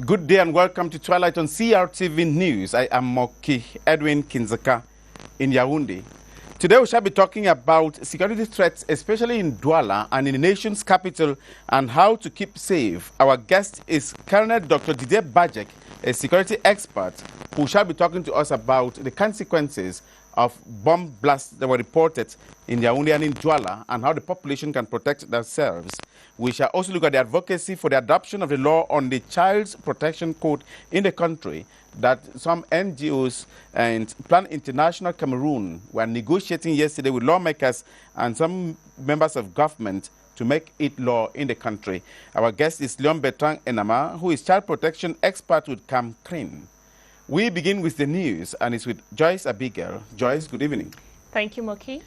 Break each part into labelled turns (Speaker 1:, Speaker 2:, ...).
Speaker 1: Good day and welcome to Twilight on CRTV News. I am Moki Edwin Kinzaka in Yaoundé. Today we shall be talking about security threats, especially in Douala and in the nation's capital, and how to keep safe. Our guest is Colonel Dr. Didier Bajek, a security expert, who shall be talking to us about the consequences of bomb blasts that were reported in Yaoundé and in Douala and how the population can protect themselves. We shall also look at the advocacy for the adoption of the law on the Child's Protection Code in the country that some NGOs and Plan International Cameroon were negotiating yesterday with lawmakers and some members of government to make it law in the country. Our guest is Leon Bertrand Enama, who is child protection expert with CAMCRIN. We begin with the news, and it's with Joyce Abigail. Joyce, good evening.
Speaker 2: Thank you, Moki.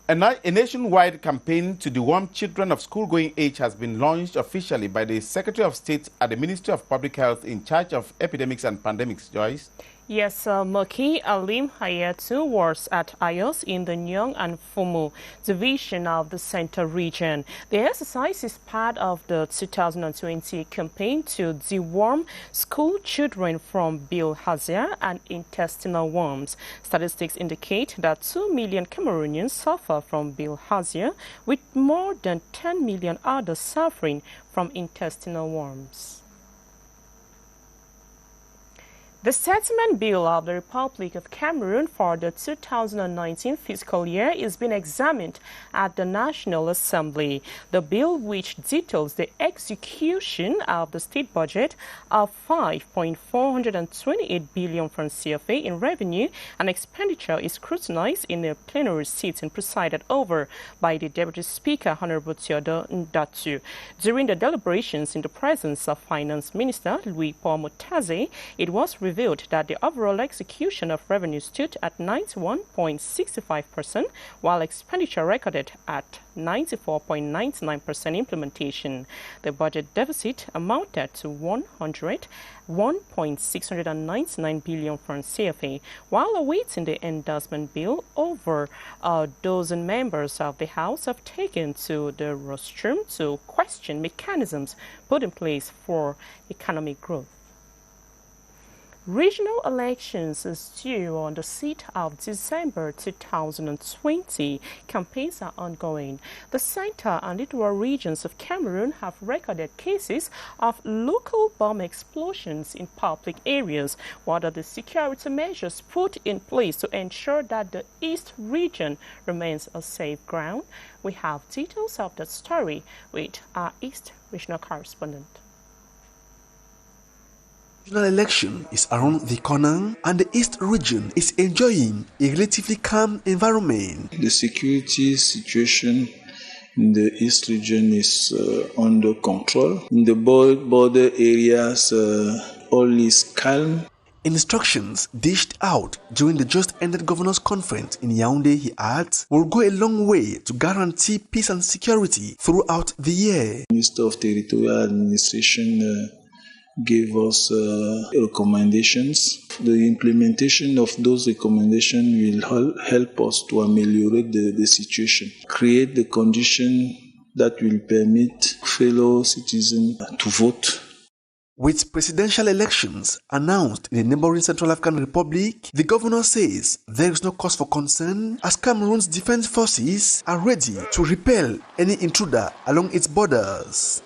Speaker 1: A nationwide campaign to deworm children of school-going age has been launched officially by the Secretary of State at the Ministry of Public Health in charge of epidemics and pandemics. Joyce?
Speaker 2: Yes, Moki Alim Hayatu was at IOS in the Nyong and Fumu division of the Central region. The exercise is part of the 2020 campaign to deworm school children from bilharzia and intestinal worms. Statistics indicate that 2 million Cameroonians suffer from bilharzia, with more than 10 million others suffering from intestinal worms. The Settlement Bill of the Republic of Cameroon for the 2019 fiscal year is being examined at the National Assembly. The bill, which details the execution of the state budget of 5.428 billion from CFA in revenue and expenditure, is scrutinized in a plenary sitting presided over by the Deputy Speaker, Honorable Theodore Ndatu. During the deliberations in the presence of Finance Minister Louis Paul Motaze, it was revealed that the overall execution of revenue stood at 91.65%, while expenditure recorded at 94.99% implementation. The budget deficit amounted to 101.699 billion from CFA. While awaiting the endorsement bill, over a dozen members of the House have taken to the rostrum to question mechanisms put in place for economic growth. Regional elections is due on the 6th of December 2020. Campaigns are ongoing. The Central and Littoral regions of Cameroon have recorded cases of local bomb explosions in public areas. What are the security measures put in place to ensure that the East region remains a safe ground? We have details of that story with our East regional correspondent.
Speaker 3: Regional election is around the corner, and the East region is enjoying a relatively calm environment.
Speaker 4: The security situation in the East region is under control. In the border areas, all is calm.
Speaker 3: Instructions dished out during the just-ended Governors' Conference in Yaoundé, he adds, will go a long way to guarantee peace and security throughout the year.
Speaker 4: Minister of Territorial Administration gave us recommendations. The implementation of those recommendations will help us to ameliorate the situation, create the condition that will permit fellow citizens to vote.
Speaker 3: With presidential elections announced in the neighboring Central African Republic, the governor says there is no cause for concern as Cameroon's defense forces are ready to repel any intruder along its borders.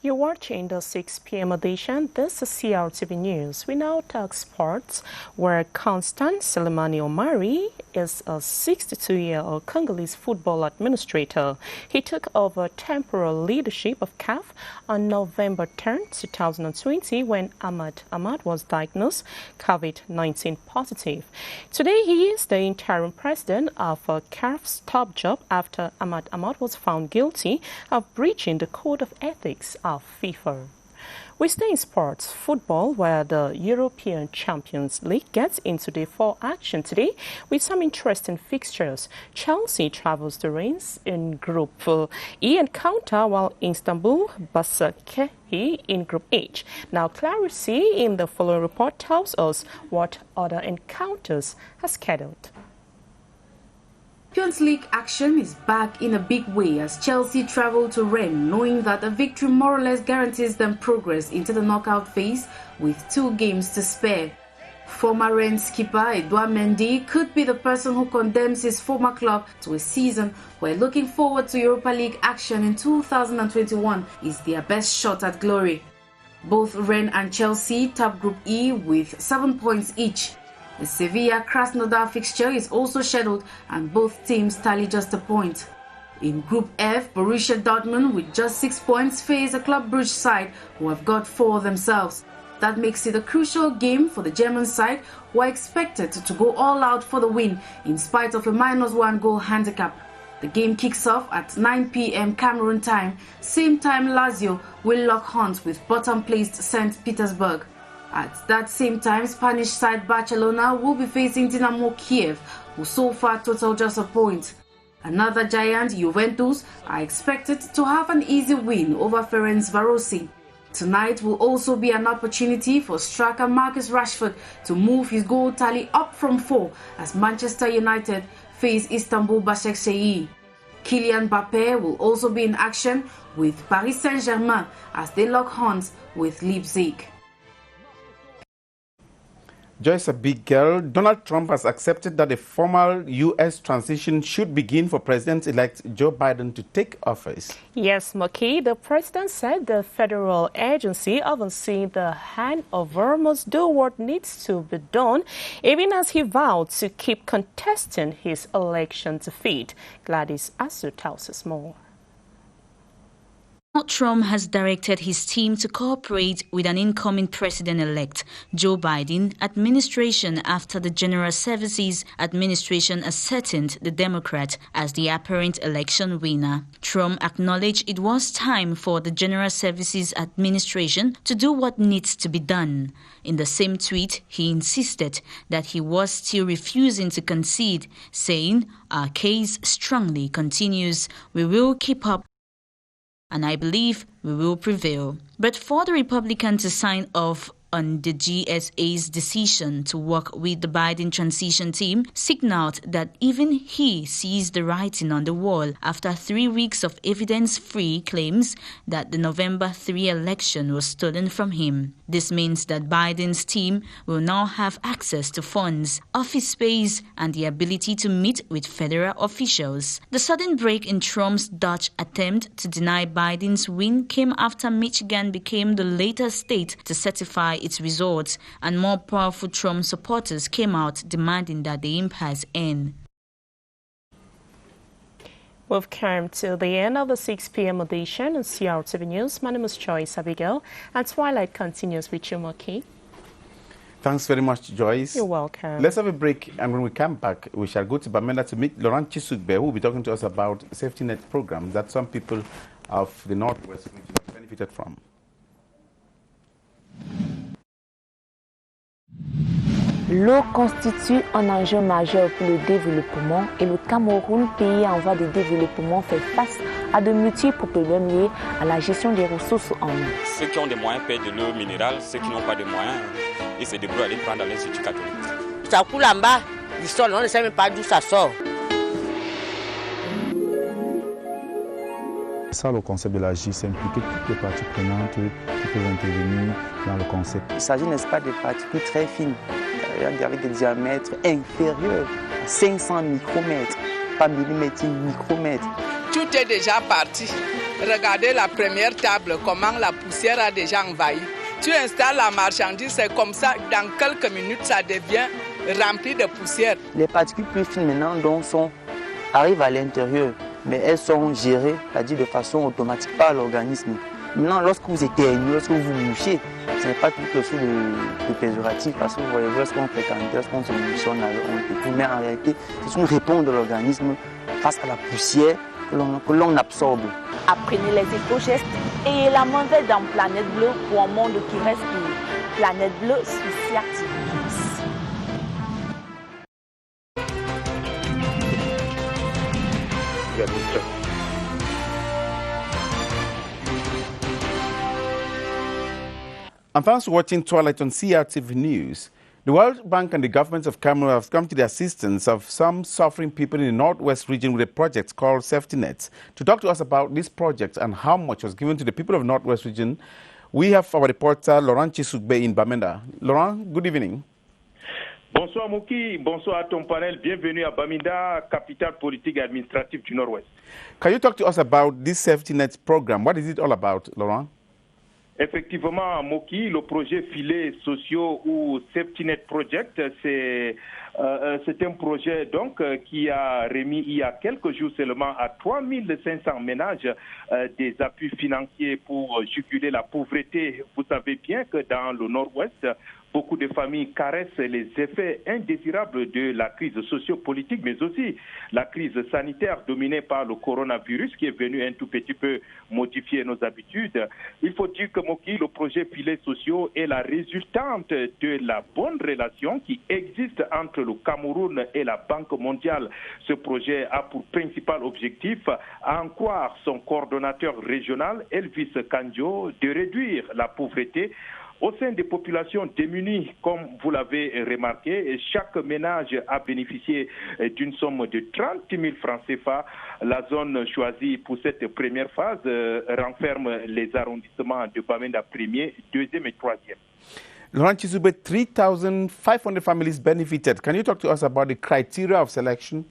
Speaker 2: You're watching the 6 p.m. edition. This is CRTV News. We now talk sports, where Constant Selemani Omari is a 62-year-old Congolese football administrator. He took over temporal leadership of CAF on November 10, 2020, when Ahmad was diagnosed COVID-19 positive. Today, he is the interim president of CAF's top job after Ahmad was found guilty of breaching the code of ethics of FIFA. We stay in sports, football, where the European Champions League gets into the fall action today with some interesting fixtures. Chelsea travels to Reims in Group E encounter, while Istanbul Başakşehir in Group H. Now, Clarity in the following report tells us what other encounters are scheduled.
Speaker 5: Champions League action is back in a big way as Chelsea travel to Rennes, knowing that a victory more or less guarantees them progress into the knockout phase with 2 games to spare. Former Rennes skipper Edouard Mendy could be the person who condemns his former club to a season where looking forward to Europa League action in 2021 is their best shot at glory. Both Rennes and Chelsea top Group E with 7 points each. The Sevilla-Krasnodar fixture is also scheduled and both teams tally just a point. In Group F, Borussia Dortmund with just 6 points face a Club Brugge side who have got 4 themselves. That makes it a crucial game for the German side, who are expected to go all out for the win in spite of a -1 goal handicap. The game kicks off at 9 p.m. Cameroon time, same time Lazio will lock horns with bottom-placed St. Petersburg. At that same time, Spanish side Barcelona will be facing Dynamo Kiev, who so far total just a point. Another giant, Juventus, are expected to have an easy win over Ferencvarosi. Tonight will also be an opportunity for striker Marcus Rashford to move his goal tally up from 4 as Manchester United face Istanbul Başakşehir. Kylian Mbappé will also be in action with Paris Saint-Germain as they lock horns with Leipzig.
Speaker 1: Joyce, a big girl. Donald Trump has accepted that a formal U.S. transition should begin for President-elect Joe Biden to take office.
Speaker 2: Yes, Maki, the president said the federal agency overseeing the handover must do what needs to be done, even as he vowed to keep contesting his election defeat. Gladys Asu tells us more.
Speaker 6: Donald Trump has directed his team to cooperate with an incoming president-elect, Joe Biden, administration after the General Services Administration ascertained the Democrat as the apparent election winner. Trump acknowledged it was time for the General Services Administration to do what needs to be done. In the same tweet, he insisted that he was still refusing to concede, saying, "Our case strongly continues. We will keep up, and I believe we will prevail." But for the Republican to sign off on the GSA's decision to work with the Biden transition team signaled that even he sees the writing on the wall after 3 weeks of evidence-free claims that the November 3 election was stolen from him. This means that Biden's team will now have access to funds, office space, and the ability to meet with federal officials. The sudden break in Trump's Dutch attempt to deny Biden's win came after Michigan became the latest state to certify its results, and more powerful Trump supporters came out demanding that the impasse end.
Speaker 2: We've come to the end of the 6 p.m. edition on CRTV News. My name is Joyce Abigail, and Twilight continues with you, Maki.
Speaker 1: Thanks very much, Joyce.
Speaker 2: You're welcome.
Speaker 1: Let's have a break, and when we come back, we shall go to Bamenda to meet Laurent Chisugbe, who will be talking to us about safety net programs that some people of the Northwest region have benefited from.
Speaker 7: L'eau constitue un enjeu majeur pour le développement et le Cameroun, pays en voie de développement, fait face à de multiples problèmes liés à la gestion des ressources en eau.
Speaker 8: Ceux qui ont des moyens payent de l'eau minérale, ceux qui n'ont pas de moyens, ils se débrouillent à aller prendre dans l'Institut catholique.
Speaker 9: Ça coule en bas du sol, on ne sait même pas d'où ça sort.
Speaker 10: Ça, le concept de la GIE, c'est impliquer toutes les parties prenantes qui peuvent intervenir dans le concept.
Speaker 11: Il s'agit, n'est-ce pas, de particules très fines, avec des diamètres inférieurs à 500 micromètres, pas millimètres, micromètres.
Speaker 12: Tout est déjà parti. Regardez la première table, comment la poussière a déjà envahi. Tu installes la marchandise, c'est comme ça, dans quelques minutes, ça devient rempli de poussière.
Speaker 11: Les particules plus fines maintenant donc, arrivent à l'intérieur, mais elles sont gérées, c'est-à-dire de façon automatique par l'organisme. Maintenant, lorsque vous éternuez, lorsque vous mouchez, ce n'est pas quelque chose de péjoratif, parce que vous voyez, lorsqu'on fréquente, lorsqu'on se mouche, on peut tout, mais en réalité, c'est une réponse de l'organisme face à la poussière que l'on absorbe.
Speaker 7: Apprenez les éco-gestes et la montée dans Planète Bleue pour un monde qui respire. Planète Bleue sur CRTV.
Speaker 1: And thanks for watching Twilight on CRTV News. The World Bank and the governments of Cameroon have come to the assistance of some suffering people in the Northwest region with a project called Safety Nets. To talk to us about this project and how much was given to the people of the Northwest region, we have our reporter Laurent Chisugbe in Bamenda. Laurent, good evening.
Speaker 13: Bonsoir Mouki, bonsoir à ton panel. Bienvenue à Bamenda, capitale politique et administrative du Nord-Ouest.
Speaker 1: Can you talk to us about this Safety Nets program? What is it all about, Laurent?
Speaker 13: Effectivement, Moki, le projet filets sociaux ou Safety Net Project, c'est un projet donc qui a remis il y a quelques jours seulement à 3500 ménages des appuis financiers pour juguler la pauvreté. Vous savez bien que dans le Nord-Ouest, beaucoup de familles caressent les effets indésirables de la crise socio-politique, mais aussi la crise sanitaire dominée par le coronavirus qui est venu un tout petit peu modifier nos habitudes. Il faut dire que Moki, le projet Filets sociaux est la résultante de la bonne relation qui existe entre le Cameroun et la Banque mondiale. Ce projet a pour principal objectif, à en croire son coordonnateur régional, Elvis Kandjo, de réduire la pauvreté au sein des populations démunies. Comme vous l'avez remarqué, chaque ménage a bénéficié d'une somme de 30 000 francs CFA. La zone choisie pour cette première phase renferme les arrondissements de Bamenda 1er, 2e et 3e.
Speaker 1: Laurent Chisugbe, 3,500 families benefited. Can you talk to us about the criteria of selection?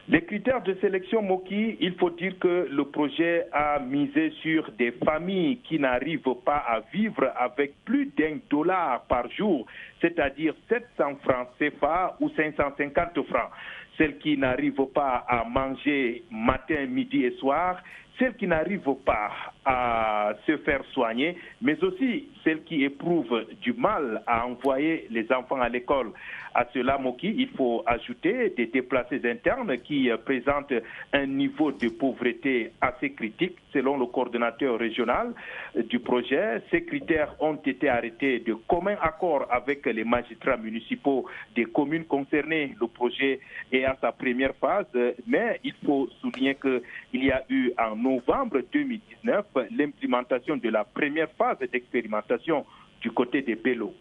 Speaker 13: Les critères de sélection, Moki, il faut dire que le projet a misé sur des familles qui n'arrivent pas à vivre avec plus d'$1 par jour, c'est-à-dire 700 francs CFA ou 550 francs. Celles qui n'arrivent pas à manger matin, midi et soir, celles qui n'arrivent pas à se faire soigner, mais aussi celles qui éprouvent du mal à envoyer les enfants à l'école. À cela, Moki, il faut ajouter des déplacés internes qui présentent un niveau de pauvreté assez critique selon le coordonnateur régional du projet. Ces critères ont été arrêtés de commun accord avec les magistrats municipaux des communes concernées. Le projet est à sa première phase, mais il faut souligner qu'il y a eu en novembre 2019 l'implémentation de la première phase d'expérimentation du côté des Bello.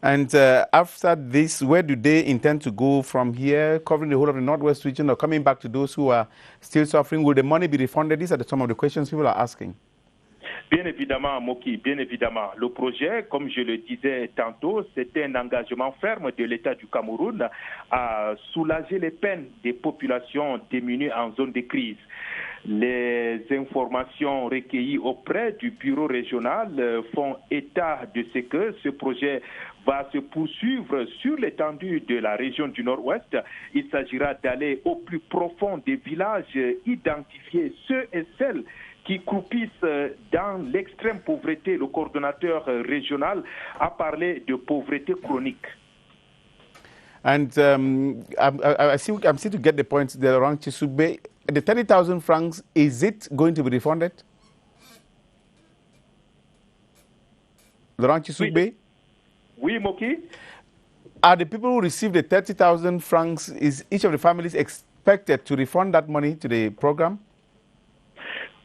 Speaker 1: And after this, where do they intend to go from here, covering the whole of the Northwest region or coming back to those who are still suffering? Will the money be refunded? These are some of the questions people are asking.
Speaker 13: Bien évidemment, Moki, bien évidemment. Le projet, comme je le disais tantôt, c'était un engagement ferme de l'État du Cameroun à soulager les peines des populations démunies en zone de crise. Les informations recueillies auprès du bureau régional font état de ce que ce projet va se poursuivre sur l'étendue de la région du Nord-Ouest. Il s'agira d'aller au plus profond des villages, identifier ceux et celles qui croupissent dans l'extrême pauvreté. Le coordonnateur régional a parlé de pauvreté chronique.
Speaker 1: And I'm still to get the point there, Laurent Chisugbe. The 30,000 francs, is it going to be refunded? Laurent Chisugbe?
Speaker 13: Oui, Moki.
Speaker 1: Are the people who receive the 30,000 francs, is each of the families expected to refund that money to the program?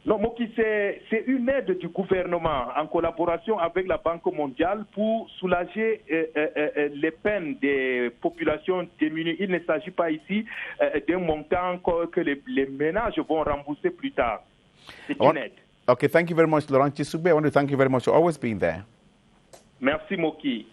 Speaker 13: Non, Moki, c'est une aide du gouvernement en collaboration avec la Banque mondiale pour soulager les peines des populations démunies. Il ne s'agit pas ici d'un montant que les ménages vont rembourser plus tard. C'est une aide.
Speaker 1: Okay, thank you very much, Laurent Chisugbe. I want to thank you very much for always being there.
Speaker 13: Merci, Moki.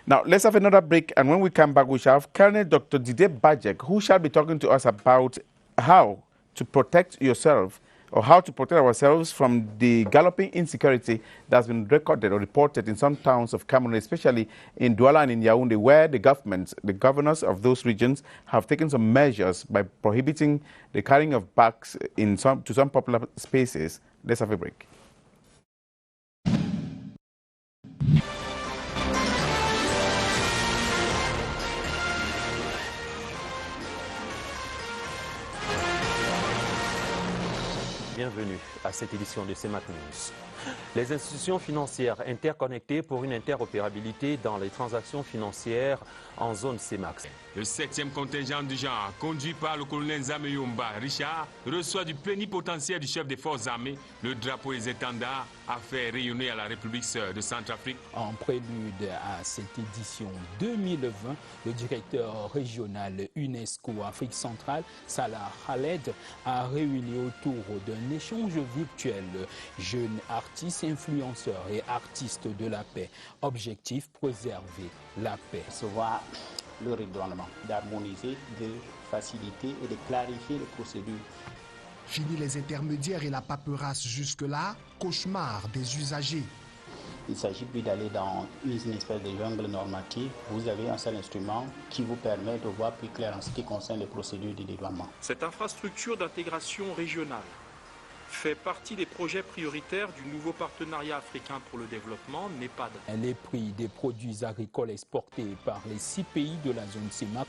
Speaker 1: Now, let's have another break, and when we come back, we shall have Colonel Dr. Didier Bajek, who shall be talking to us about how to protect yourself or how to protect ourselves from the galloping insecurity that's been recorded or reported in some towns of Cameroon, especially in Douala and in Yaoundé, where the governors of those regions have taken some measures by prohibiting the carrying of bags to some popular spaces. Let's have a break.
Speaker 14: Bienvenue à cette édition de CEMAC News. Les institutions financières interconnectées pour une interopérabilité dans les transactions financières en zone CEMAC.
Speaker 15: Le 7e contingent du genre, conduit par le colonel Zameyomba Richard, reçoit du plénipotentiaire du chef des forces armées le drapeau et les étendards à faire rayonner à la République sœur de Centrafrique.
Speaker 16: En prélude à cette édition 2020, le directeur régional UNESCO Afrique centrale, Salah Khaled, a réuni autour d'un échange virtuel jeunes artistes, influenceurs et artistes de la paix. Objectif, préserver la paix.
Speaker 17: Le règlement, d'harmoniser, de faciliter et de clarifier les procédures.
Speaker 18: Fini les intermédiaires et la paperasse jusque-là, cauchemar des usagers.
Speaker 17: Il ne s'agit plus d'aller dans une espèce de jungle normative. Vous avez un seul instrument qui vous permet de voir plus clair en ce qui concerne les procédures de dédouanement.
Speaker 19: Cette infrastructure d'intégration régionale fait partie des projets prioritaires du nouveau partenariat africain pour le développement, NEPAD.
Speaker 16: Les prix des produits agricoles exportés par les 6 pays de la zone CEMAC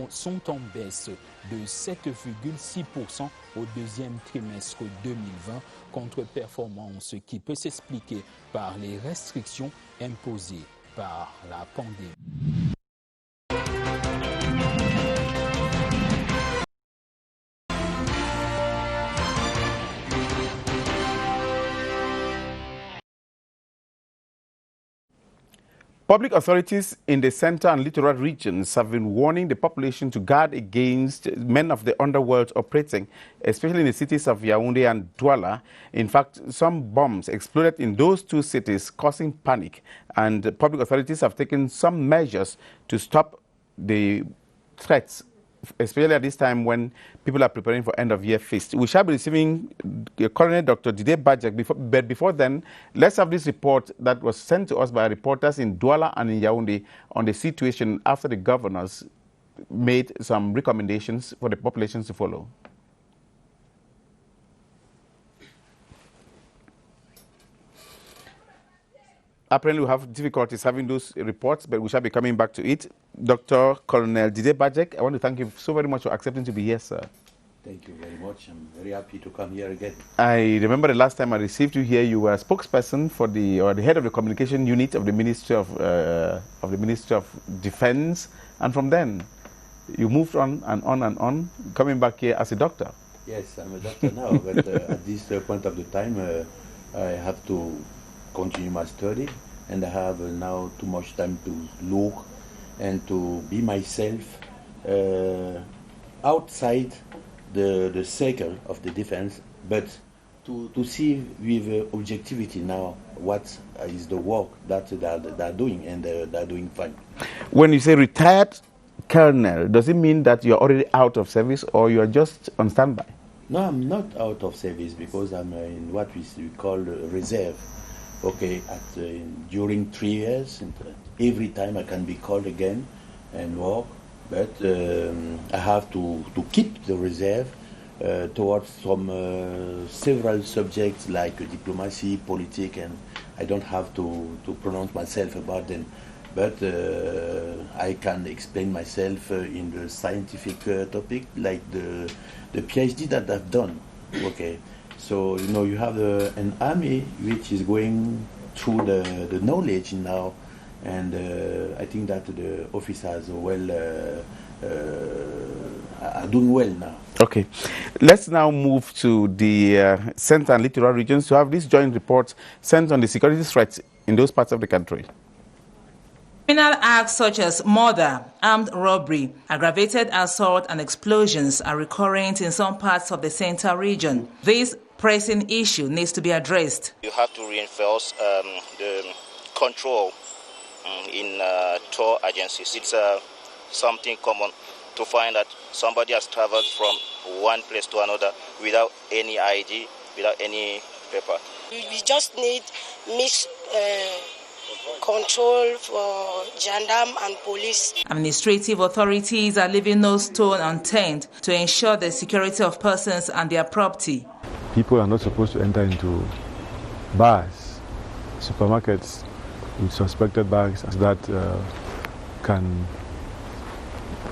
Speaker 16: sont en baisse de 7,6% au deuxième trimestre 2020, contre-performance qui peut s'expliquer par les restrictions imposées par la pandémie.
Speaker 1: Public authorities in the center and littoral regions have been warning the population to guard against men of the underworld operating, especially in the cities of Yaoundé and Douala. In fact, some bombs exploded in those two cities, causing panic, and public authorities have taken some measures to stop the threats, especially at this time when people are preparing for end-of-year feast. We shall be receiving Colonel Dr. Didier Bajek, but before then, let's have this report that was sent to us by reporters in Douala and in Yaoundé on the situation after the governors made some recommendations for the populations to follow. Apparently, we have difficulties having those reports, but we shall be coming back to it. Dr. Colonel Didier Bajek, I want to thank you so very much for accepting to be here, sir.
Speaker 20: Thank you very much. I'm very happy to come here again.
Speaker 1: I remember the last time I received you here, you were a spokesperson for the head of the communication unit of the Ministry of Defense, and from then you moved on and on and on, coming back here as a doctor.
Speaker 20: Yes, I'm a doctor now, but at this point of the time, I have to continue my study, and I have now too much time to look and to be myself outside the circle of the defense, but to see with objectivity now what is the work that they're doing, and they're doing fine.
Speaker 1: When you say retired colonel, does it mean that you're already out of service or you're just on standby?
Speaker 20: No, I'm not out of service because I'm in what we call reserve. Okay, during 3 years, every time I can be called again and work, but I have to keep the reserve towards some several subjects like diplomacy, politics, and I don't have to pronounce myself about them. But I can explain myself in the scientific topic, like the PhD that I've done. Okay. So, you know, you have an army which is going through the knowledge now, and I think that the officers are doing well now.
Speaker 1: Okay. Let's now move to the central and littoral regions to have this joint report sent on the security threats in those parts of the country.
Speaker 21: Criminal acts such as murder, armed robbery, aggravated assault, and explosions are recurrent in some parts of the central region. This pressing issue needs to be addressed.
Speaker 22: You have to reinforce the control in tour agencies. It's something common to find that somebody has traveled from one place to another without any ID, without any paper.
Speaker 23: We just need mixed control for gendarme and police.
Speaker 21: Administrative authorities are leaving no stone unturned to ensure the security of persons and their property.
Speaker 10: People are not supposed to enter into bars, supermarkets with suspected bags that can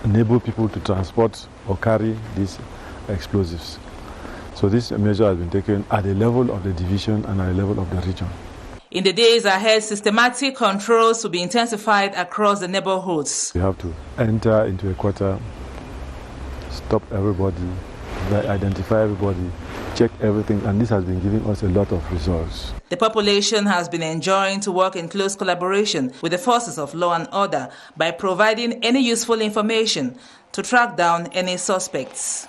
Speaker 10: enable people to transport or carry these explosives. So this measure has been taken at the level of the division and at the level of the region.
Speaker 21: In the days ahead, systematic controls will be intensified across the neighborhoods.
Speaker 10: We have to enter into a quarter, stop everybody, identify everybody, check everything, and this has been giving us a lot of results.
Speaker 21: The population has been enjoying to work in close collaboration with the forces of law and order by providing any useful information to track down any suspects.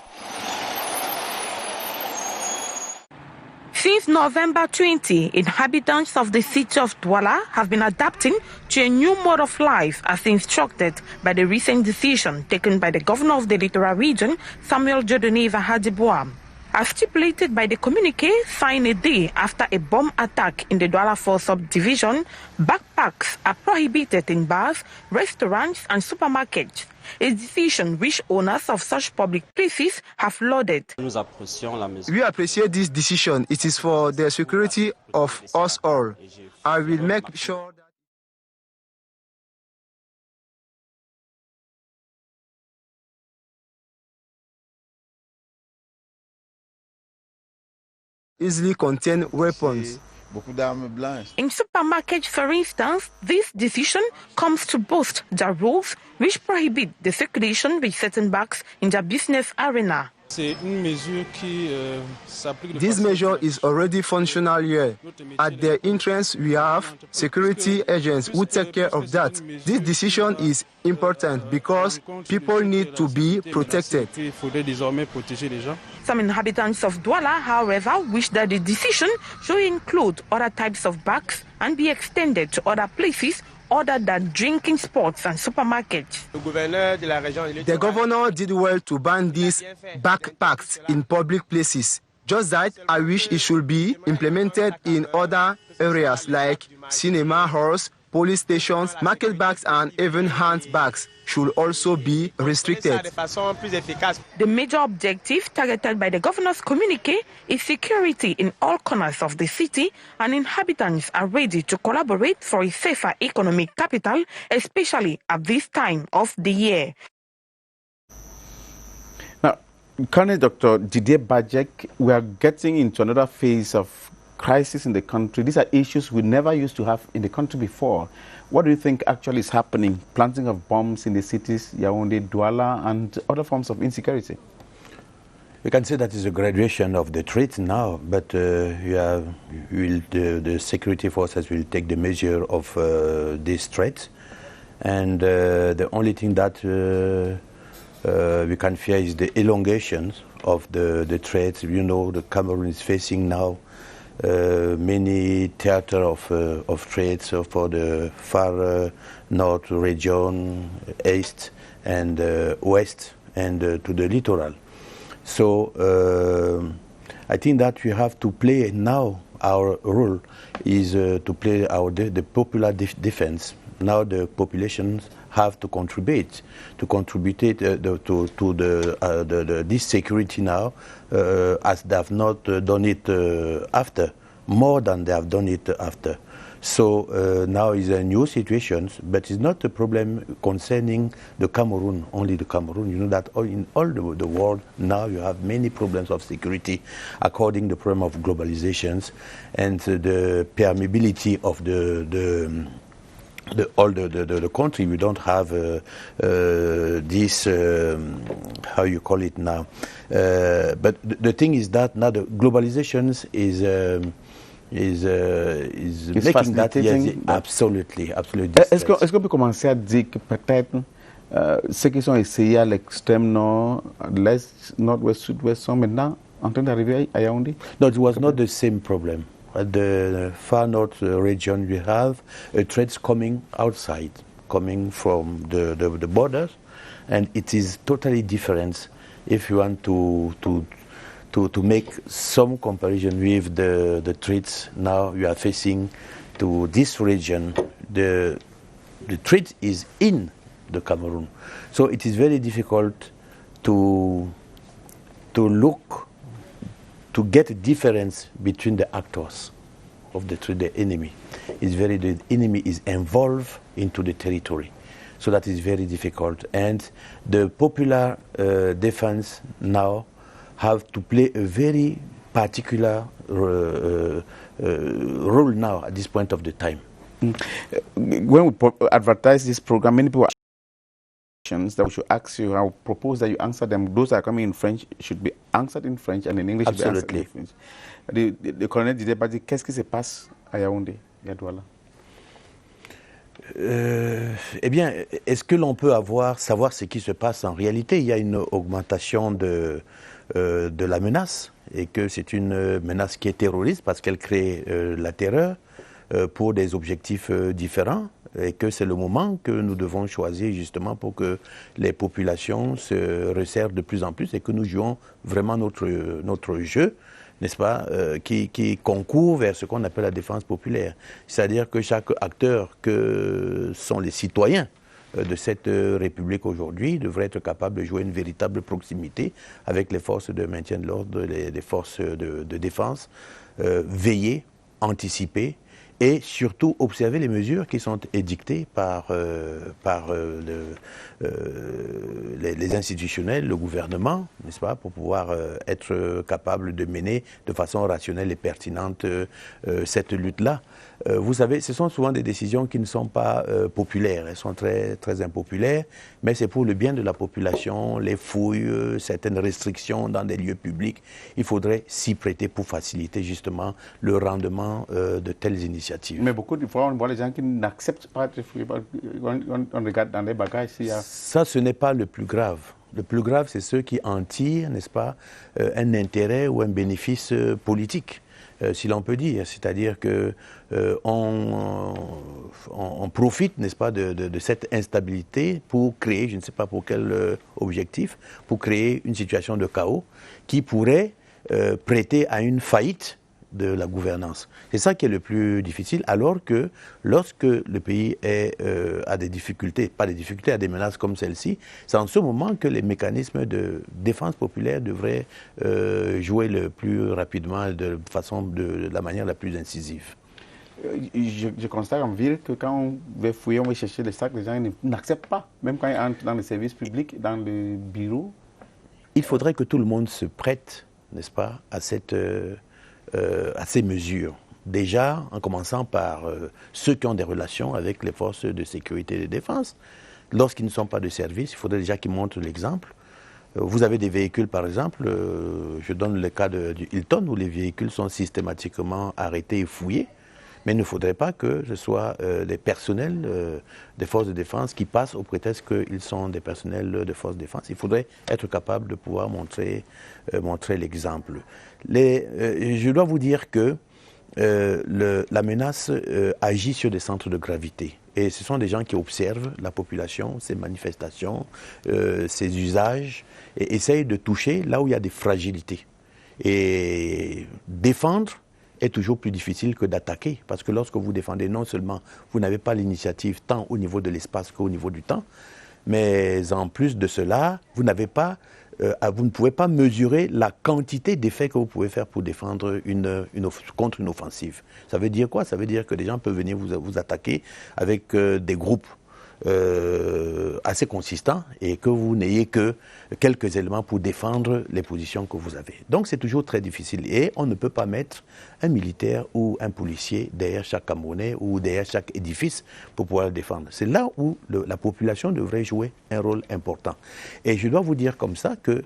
Speaker 3: Since November 20, inhabitants of the city of Douala have been adapting to a new mode of life as instructed by the recent decision taken by the governor of the littoral region, Samuel Jodoneva Hadiboa. As stipulated by the communique signed a day after a bomb attack in the Douala 4 subdivision, backpacks are prohibited in bars, restaurants and supermarkets. A decision which owners of such public places have lauded.
Speaker 4: We appreciate this decision. It is for the security of us all. I will make sure that easily contain weapons.
Speaker 3: In supermarkets, for instance, this decision comes to boost the rules which prohibit the circulation with certain bags in the business arena.
Speaker 4: This measure is already functional here. At the entrance, we have security agents who take care of that. This decision is important because people need to be protected.
Speaker 3: Some inhabitants of Douala, however, wish that the decision should include other types of bags and be extended to other places other than drinking spots and supermarkets.
Speaker 4: The governor did well to ban these backpacks in public places. Just that, I wish it should be implemented in other areas like cinema halls, police stations, market bags and even handbags should also be restricted.
Speaker 3: The major objective targeted by the governor's communique is security in all corners of the city, and inhabitants are ready to collaborate for a safer economic capital, especially at this time of the year.
Speaker 1: Now, Colonel Dr. Didier Bajek, we are getting into another phase of crisis in the country. These are issues we never used to have in the country before. What do you think actually is happening? Planting of bombs in the cities, Yaoundé, Douala, and other forms of insecurity?
Speaker 20: We can say that is a graduation of the threat now, but the security forces will take the measure of this threat. And the only thing that we can fear is the elongation of the threat. You know, the Cameroon is facing now many theater of threats for the far north region, east and west, and to the littoral. So I think that we have to play now. Our role is to play the popular defense. Now the populations have to contribute to this security now, as they have not done it after, more than they have done it after. So now is a new situation, but it's not a problem concerning the Cameroon, only the Cameroon. You know that in all the world now you have many problems of security according to the problem of globalizations and the permeability of the country. We don't have this, how you call it now. But the thing is that now the globalization is making that, yes, absolutely.
Speaker 1: Est-ce qu'on peut commencer à dire que peut-être ceux qui sont essayés à l'extrême nord, l'est, nord-ouest, sud-ouest sont maintenant en train d'arriver à Yaoundé?
Speaker 20: No, it was not the same problem. At the far north region, we have threats coming outside, coming from the borders, and it is totally different if you want to make some comparison with the threats now you are facing to this region. The threat is in the Cameroon, so it is very difficult to look, to get a difference between the actors of the enemy. The enemy is involved into the territory, so that is very difficult. And the popular defense now have to play a very particular role now at this point of the time.
Speaker 1: When we advertise this program, many people that we should ask you, I would propose that you answer them. Those that are coming in French should be answered in French, and in English should be answered in French. Le colonel disait, qu'est-ce qui se passe à Yaoundé, à Douala?
Speaker 20: Eh bien, est-ce que l'on peut savoir ce qui se passe en réalité? Il y a une augmentation de la menace, et que c'est une menace qui est terroriste parce qu'elle crée la terreur pour des objectifs différents, et que c'est le moment que nous devons choisir justement pour que les populations se resserrent de plus en plus et que nous jouons vraiment notre jeu, n'est-ce pas, qui concourt vers ce qu'on appelle la défense populaire. C'est-à-dire que chaque acteur que sont les citoyens de cette République aujourd'hui devrait être capable de jouer une véritable proximité avec les forces de maintien de l'ordre, les forces de défense, veiller, anticiper, et surtout observer les mesures qui sont édictées par les institutionnels, le gouvernement, n'est-ce pas, pour pouvoir être capable de mener de façon rationnelle et pertinente cette lutte-là. Vous savez, ce sont souvent des décisions qui ne sont pas populaires, elles sont très, très impopulaires, mais c'est pour le bien de la population, les fouilles, certaines restrictions dans des lieux publics. Il faudrait s'y prêter pour faciliter justement le rendement de telles initiatives.
Speaker 1: Mais beaucoup de fois, on voit les gens qui n'acceptent pas de fouiller, on regarde dans les bagages.
Speaker 20: Ça, ce n'est pas le plus grave. Le plus grave, c'est ceux qui en tirent, n'est-ce pas, un intérêt ou un bénéfice politique. Si l'on peut dire, c'est-à-dire que on profite, n'est-ce pas, de cette instabilité pour créer, je ne sais pas pour quel objectif, pour créer une situation de chaos qui pourrait prêter à une faillite de la gouvernance. C'est ça qui est le plus difficile, alors que lorsque le pays a des difficultés, pas des difficultés, a des menaces comme celle-ci, c'est en ce moment que les mécanismes de défense populaire devraient jouer le plus rapidement, de la manière la plus incisive.
Speaker 1: Je constate en ville que quand on veut fouiller, on veut chercher les sacs, les gens n'acceptent pas, même quand ils entrent dans les services publics, dans les bureaux.
Speaker 20: Il faudrait que tout le monde se prête, n'est-ce pas, à ces mesures. Déjà, en commençant par ceux qui ont des relations avec les forces de sécurité et de défense. Lorsqu'ils ne sont pas de service, il faudrait déjà qu'ils montrent l'exemple. Vous avez des véhicules, par exemple, je donne le cas du Hilton, où les véhicules sont systématiquement arrêtés et fouillés. Mais il ne faudrait pas que ce soit des personnels des forces de défense qui passent au prétexte qu'ils sont des personnels de forces de défense. Il faudrait être capable de pouvoir montrer l'exemple. Je dois vous dire que la menace agit sur des centres de gravité. Et ce sont des gens qui observent la population, ses manifestations, ses usages, et essayent de toucher là où il y a des fragilités. Et défendre est toujours plus difficile que d'attaquer, parce que lorsque vous défendez, non seulement vous n'avez pas l'initiative tant au niveau de l'espace qu'au niveau du temps, mais en plus de cela, vous ne pouvez pas mesurer la quantité d'effets que vous pouvez faire pour défendre contre une offensive. Ça veut dire quoi? Ça veut dire que des gens peuvent venir vous attaquer avec des groupes assez consistants et que vous n'ayez que quelques éléments pour défendre les positions que vous avez. Donc c'est toujours très difficile et on ne peut pas mettre un militaire ou un policier derrière chaque Camerounais ou derrière chaque édifice pour pouvoir le défendre. C'est là où la population devrait jouer un rôle important. Et je dois vous dire comme ça que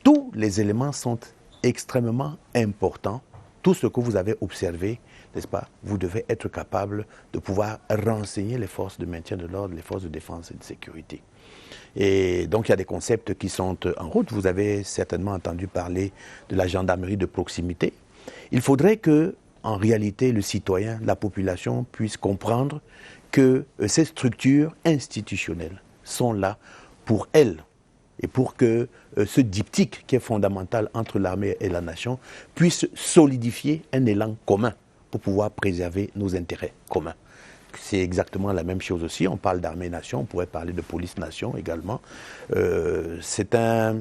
Speaker 20: tous les éléments sont extrêmement importants. Tout ce que vous avez observé, n'est-ce pas, vous devez être capable de pouvoir renseigner les forces de maintien de l'ordre, les forces de défense et de sécurité. Et donc il y a des concepts qui sont en route. Vous avez certainement entendu parler de la gendarmerie de proximité. Il faudrait que, en réalité, le citoyen, la population puisse comprendre que ces structures institutionnelles sont là pour elles. Et pour que ce diptyque qui est fondamental entre l'armée et la nation puisse solidifier un élan commun pour pouvoir préserver nos intérêts communs. C'est exactement la même chose aussi. On parle d'armée-nation, on pourrait parler de police-nation également. C'est un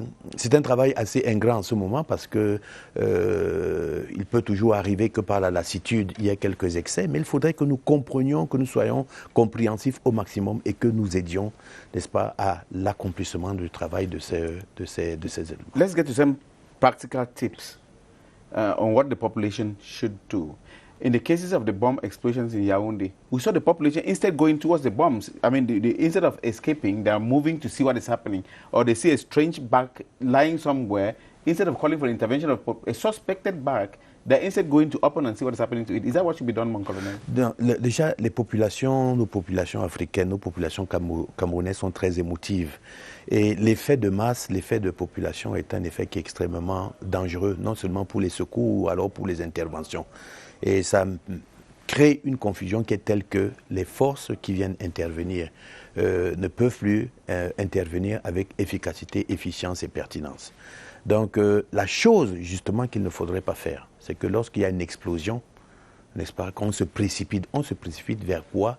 Speaker 20: travail assez ingrat en ce moment parce que il peut toujours arriver que par la lassitude, il y ait quelques excès, mais il faudrait que nous comprenions, que nous soyons compréhensifs au maximum et que nous aidions, n'est-ce pas, à l'accomplissement du travail de ces éléments.
Speaker 1: Let's get to some practical tips. on what the population should do. In the cases of the bomb explosions in Yaoundé, we saw the population instead going towards the bombs. I mean, instead of escaping, they are moving to see what is happening. Or they see a strange bag lying somewhere. Instead of calling for the intervention of a suspected bag, they're instead going to open and see what is happening to it. Is that what should be done, mon colonel?
Speaker 2: Déjà, nos populations africaines, nos populations camerounaises sont très émotives. Et l'effet de masse, l'effet de population est un effet qui est extrêmement dangereux, non seulement pour les secours ou alors pour les interventions. Et ça crée une confusion qui est telle que les forces qui viennent intervenir ne peuvent plus intervenir avec efficacité, efficience et pertinence. Donc la chose justement qu'il ne faudrait pas faire, c'est que lorsqu'il y a une explosion, n'est-ce pas, qu'on se précipite. On se précipite vers quoi?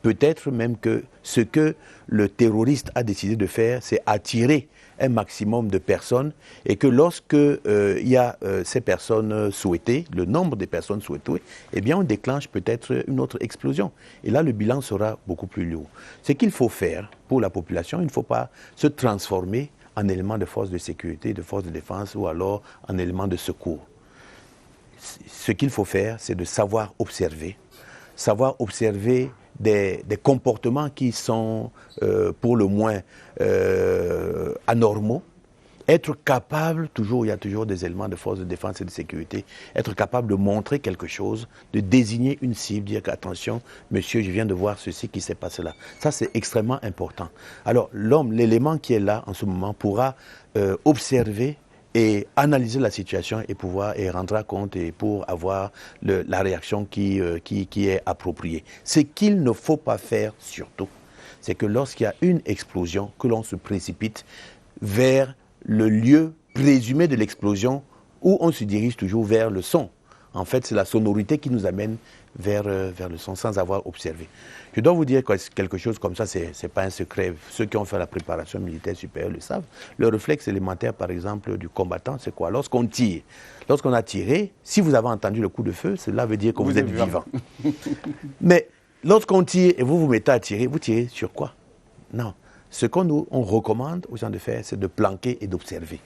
Speaker 2: Peut-être même que ce que le terroriste a décidé de faire, c'est attirer un maximum de personnes et que lorsque il y a ces personnes souhaitées, le nombre de personnes souhaitées, eh bien on déclenche peut-être une autre explosion. Et là, le bilan sera beaucoup plus lourd. Ce qu'il faut faire pour la population, il ne faut pas se transformer en élément de force de sécurité, de force de défense ou alors en élément de secours. Ce qu'il faut faire, c'est de savoir observer des comportements qui sont pour le moins anormaux, être capable, il y a toujours des éléments de force de défense et de sécurité, être capable de montrer quelque chose, de désigner une cible, dire qu'attention, monsieur, je viens de voir ceci qui s'est passé là. Ça, c'est extrêmement important. Alors, l'homme, l'élément qui est là en ce moment, pourra observer et analyser la situation et rendre compte et pour avoir la réaction qui est appropriée. Ce qu'il ne faut pas faire surtout, c'est que lorsqu'il y a une explosion, que l'on se précipite vers le lieu présumé de l'explosion où on se dirige toujours vers le son. En fait, c'est la sonorité qui nous amène vers le son sans avoir observé. Je dois vous dire que quelque chose comme ça, c'est pas un secret. Ceux qui ont fait la préparation militaire supérieure le savent. Le réflexe élémentaire, par exemple, du combattant, c'est quoi? Lorsqu'on tire, lorsqu'on a tiré, si vous avez entendu le coup de feu, cela veut dire que vous êtes vivant. Mais lorsqu'on tire et vous vous mettez à tirer, vous tirez sur quoi? Non. Ce qu'on recommande aux gens de faire, c'est de planquer et d'observer.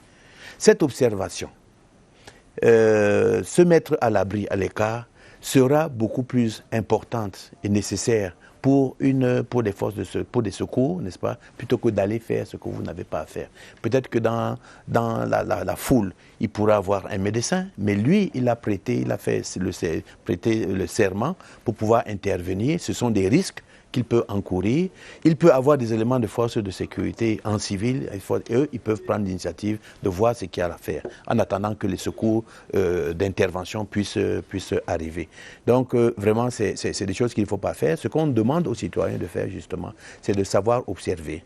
Speaker 2: Cette observation, se mettre à l'abri, à l'écart, sera beaucoup plus importante et nécessaire pour des forces pour des secours, n'est-ce pas, plutôt que d'aller faire ce que vous n'avez pas à faire. Peut-être que dans la foule, il pourra avoir un médecin, mais lui, il a prêté le serment pour pouvoir intervenir. Ce sont des risques qu'il peut encourir. Il peut avoir des éléments de force de sécurité en civil. Eux, ils peuvent prendre l'initiative de voir ce qu'il y a à faire, en attendant que les secours d'intervention puissent arriver. Donc, vraiment, c'est des choses qu'il ne faut pas faire. Ce qu'on demande aux citoyens de faire, justement, c'est de savoir observer,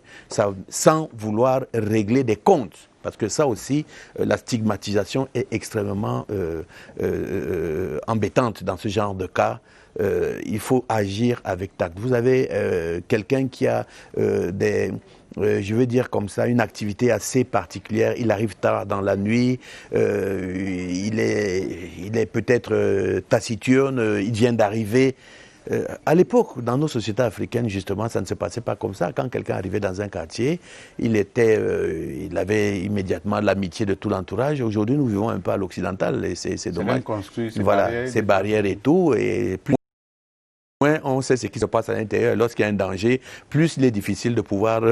Speaker 2: sans vouloir régler des comptes. Parce que ça aussi, la stigmatisation est extrêmement embêtante dans ce genre de cas. Il faut agir avec tact. Vous avez quelqu'un qui a je veux dire comme ça, une activité assez particulière. Il arrive tard dans la nuit, il est peut-être taciturne, il vient d'arriver. À l'époque, dans nos sociétés africaines, justement, ça ne se passait pas comme ça. Quand quelqu'un arrivait dans un quartier, il avait immédiatement l'amitié de tout l'entourage. Aujourd'hui, nous vivons un peu à l'occidental et c'est dommage. Voilà, ces barrières et tout. Et plus on sait ce qui se passe à l'intérieur, lorsqu'il y a un danger, plus il est difficile de pouvoir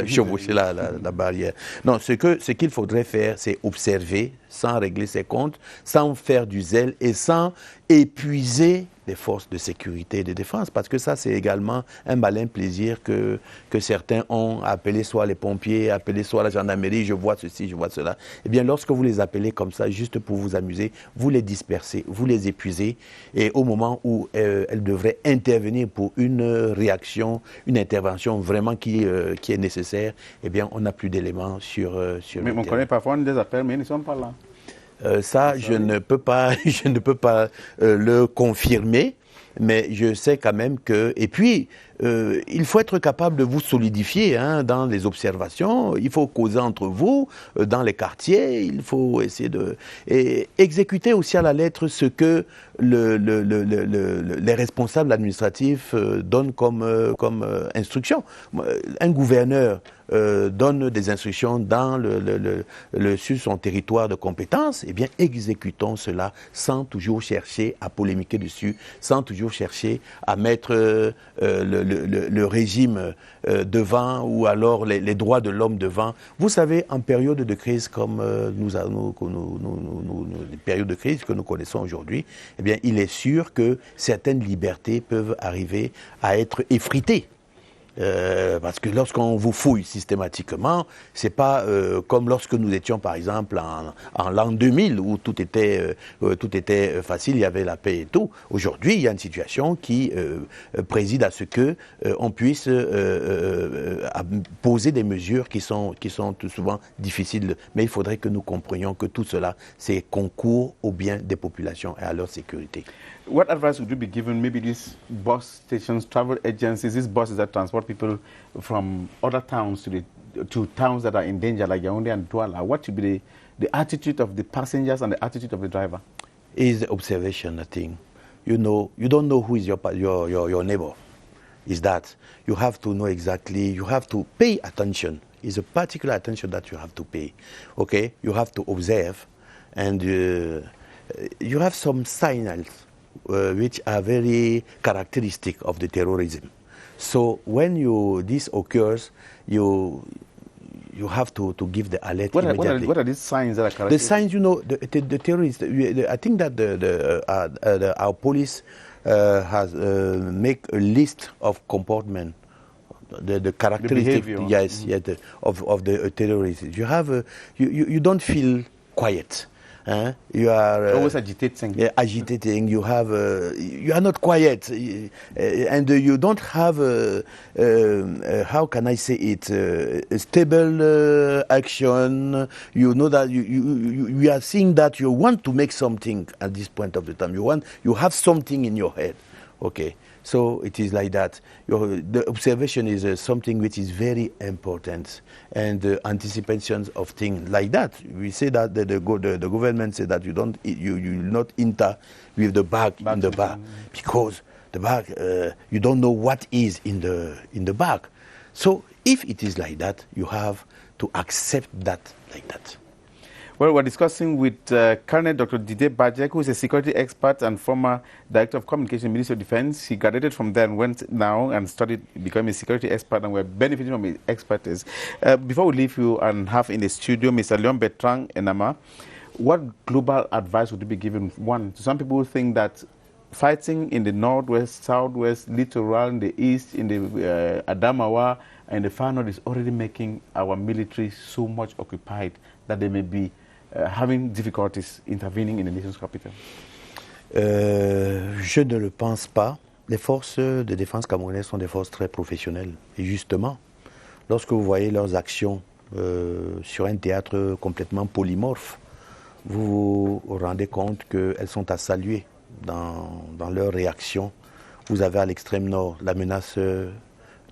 Speaker 2: chevaucher la barrière. Non, ce qu'il faudrait faire, c'est observer, sans régler ses comptes, sans faire du zèle et sans épuiser les forces de sécurité et de défense, parce que ça, c'est également un malin plaisir que certains ont appelé soit les pompiers, appelé soit la gendarmerie, je vois ceci, je vois cela. Eh bien, lorsque vous les appelez comme ça, juste pour vous amuser, vous les dispersez, vous les épuisez, et au moment où elles devraient intervenir pour une réaction, une intervention vraiment qui est nécessaire, eh bien, on n'a plus d'éléments sur
Speaker 1: mais on connaît parfois des appels, mais ils ne sont pas là.
Speaker 2: Ça, je ne peux pas le confirmer, mais je sais quand même que... Et puis, il faut être capable de vous solidifier dans les observations, il faut causer entre vous, dans les quartiers, il faut essayer de... Et exécuter aussi à la lettre ce que les responsables administratifs donnent comme instruction. Un gouverneur donne des instructions sur son territoire de compétence, eh bien exécutons cela sans toujours chercher à polémiquer dessus, sans toujours chercher à mettre le régime devant ou alors les droits de l'homme devant. Vous savez, en période de crise comme les périodes de crise que nous connaissons aujourd'hui, eh bien il est sûr que certaines libertés peuvent arriver à être effritées. Parce que lorsqu'on vous fouille systématiquement, c'est pas comme lorsque nous étions par exemple en l'an 2000 où tout était facile, il y avait la paix et tout. Aujourd'hui, il y a une situation qui préside à ce que on puisse poser des mesures qui sont tout souvent difficiles. Mais il faudrait que nous comprenions que tout cela, c'est concourt au bien des populations et à leur sécurité.
Speaker 1: What advice would you be given, maybe these bus stations, travel agencies, these buses that transport people from other towns to towns that are in danger, like Yaoundé and Douala? What should be the attitude of the passengers and the attitude of the driver?
Speaker 2: Is the observation, I think. You don't know who is your neighbor. Is that you have to know exactly, you have to pay attention. It's a particular attention that you have to pay. Okay? You have to observe, and you have some signals which are very characteristic of the terrorism. So when this occurs, you have to give the alert immediately.
Speaker 1: What are these signs that are characteristic?
Speaker 2: The signs, the terrorists. I think that our police has make a list of comportment, the characteristics, yes, of the terrorists. You have you don't feel quiet. You are
Speaker 1: always agitating.
Speaker 2: Yeah, agitating. You have you are not quiet, and you don't have how can I say it? A stable action. You know that you are seeing that you want to make something at this point of the time. You have something in your head. Okay. So it is like that. The observation is something which is very important, and anticipations of things like that. We say that the government say that you not enter with the bag in the bag, because the bag you don't know what is in the bag. So if it is like that, you have to accept that like that.
Speaker 1: Well, we're discussing with Colonel Dr. Didier Bajek, who is a security expert and former Director of Communication, Ministry of Defense. He graduated from there and went now and studied, becoming a security expert, and we're benefiting from his expertise. Before we leave you and have in the studio Mr. Leon Bertrand Enama, what global advice would you be giving? One, some people think that fighting in the northwest, southwest, littoral, in the east, in the Adamawa, and the far north is already making our military so much occupied that they may be having difficulties intervening in the nation's capital?
Speaker 2: Je ne le pense pas. Les forces de défense camerounaises sont des forces très professionnelles. Et justement, lorsque vous voyez leurs actions sur un théâtre complètement polymorphe, vous vous rendez compte qu'elles sont à saluer dans leur réaction. Vous avez à l'extrême nord la menace